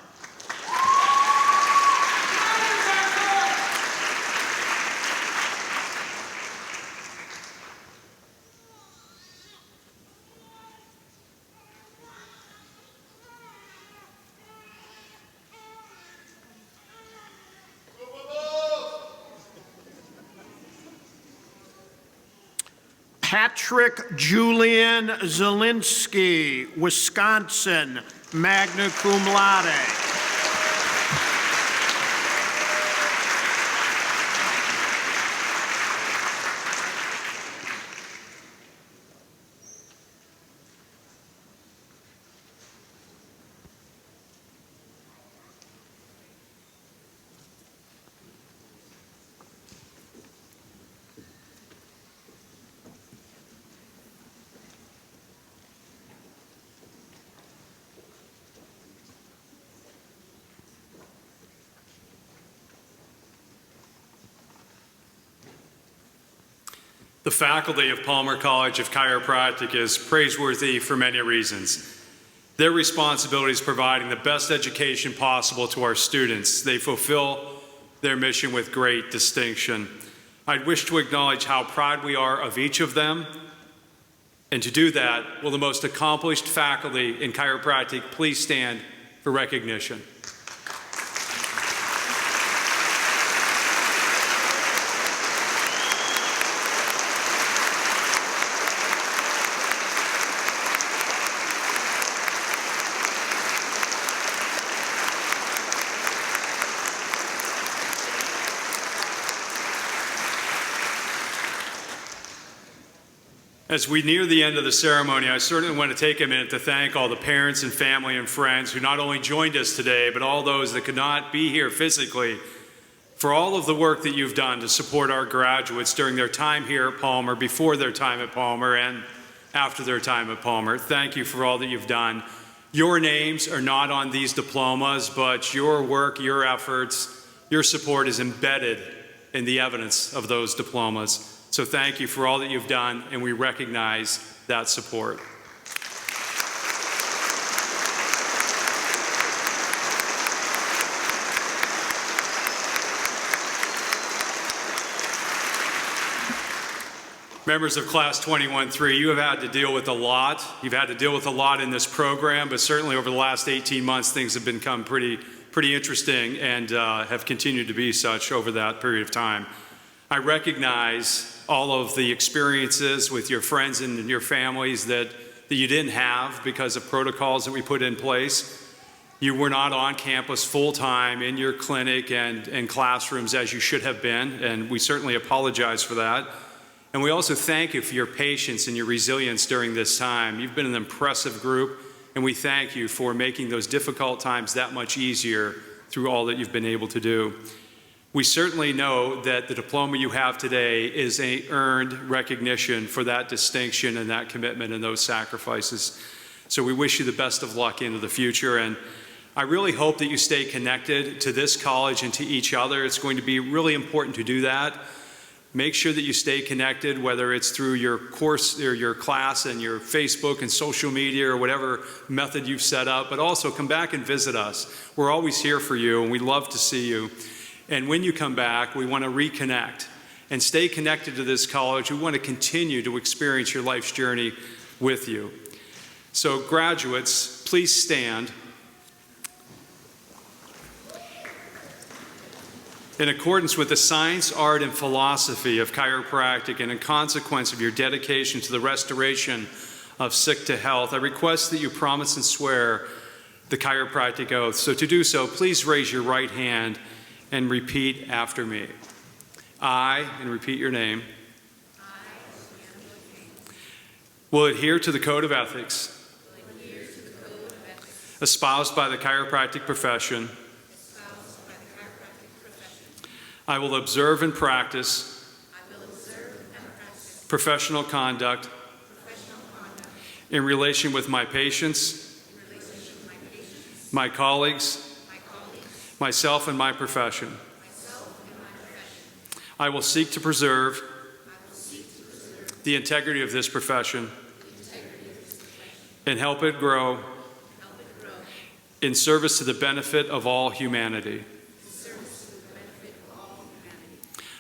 Patrick Julian Zielinski, Wisconsin, magna cum laude. The faculty of Palmer College of Chiropractic is praiseworthy for many reasons. Their responsibility is providing the best education possible to our students. They fulfill their mission with great distinction. I'd wish to acknowledge how proud we are of each of them. And to do that, will the most accomplished faculty in chiropractic please stand for recognition? As we near the end of the ceremony, I certainly want to take a minute to thank all the parents and family and friends who not only joined us today, but all those that could not be here physically, for all of the work that you've done to support our graduates during their time here at Palmer, before their time at Palmer, and after their time at Palmer. Thank you for all that you've done. Your names are not on these diplomas, but your work, your efforts, your support is embedded in the evidence of those diplomas. So thank you for all that you've done, and we recognize that support. Members of Class 21-3, you have had to deal with a lot. You've had to deal with a lot in this program, but certainly over the last 18 months, things have become pretty interesting and have continued to be such over that period of time. I recognize all of the experiences with your friends and your families that you didn't have because of protocols that we put in place. You were not on campus full-time in your clinic and classrooms as you should have been, and we certainly apologize for that. And we also thank you for your patience and your resilience during this time. You've been an impressive group, and we thank you for making those difficult times that much easier through all that you've been able to do. We certainly know that the diploma you have today is an earned recognition for that distinction and that commitment and those sacrifices. So we wish you the best of luck into the future. And I really hope that you stay connected to this college and to each other. It's going to be really important to do that. Make sure that you stay connected, whether it's through your course or your class and your Facebook and social media or whatever method you've set up, but also come back and visit us. We're always here for you, and we love to see you. And when you come back, we want to reconnect and stay connected to this college. We want to continue to experience your life's journey with you. So graduates, please stand. In accordance with the science, art, and philosophy of chiropractic, and in consequence of your dedication to the restoration of sick to health, I request that you promise and swear the Chiropractic Oath. So to do so, please raise your right hand and repeat after me. I, and repeat your name, will adhere to the code of ethics espoused by the chiropractic profession. I will observe and practice professional conduct in relation with my patients, my colleagues, myself and my profession. I will seek to preserve the integrity of this profession and help it grow in service to the benefit of all humanity.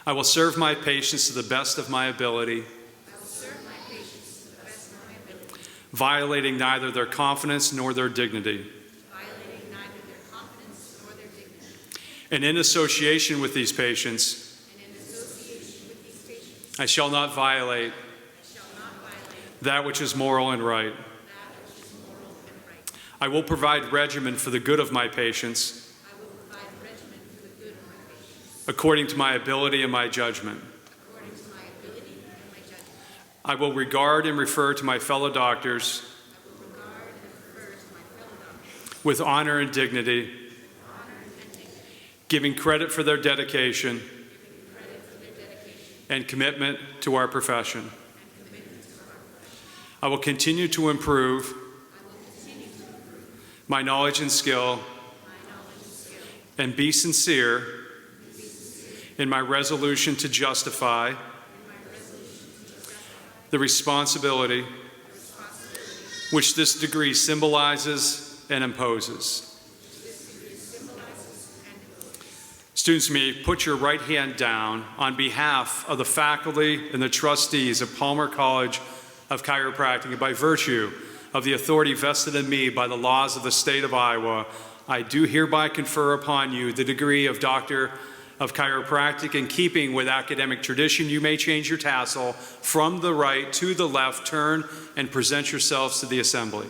I will serve my patients to the best of my ability, violating neither their confidence nor their dignity. And in association with these patients, I shall not violate that which is moral and right. I will provide regimen for the good of my patients according to my ability and my judgment. I will regard and refer to my fellow doctors with honor and dignity, giving credit for their dedication and commitment to our profession. I will continue to improve my knowledge and skill and be sincere in my resolution to justify the responsibility which this degree symbolizes and imposes. Students may put your right hand down on behalf of the faculty and the trustees of Palmer College of Chiropractic, and by virtue of the authority vested in me by the laws of the state of Iowa, I do hereby confer upon you the degree of Doctor of Chiropractic. In keeping with academic tradition, you may change your tassel from the right to the left, turn and present yourselves to the assembly.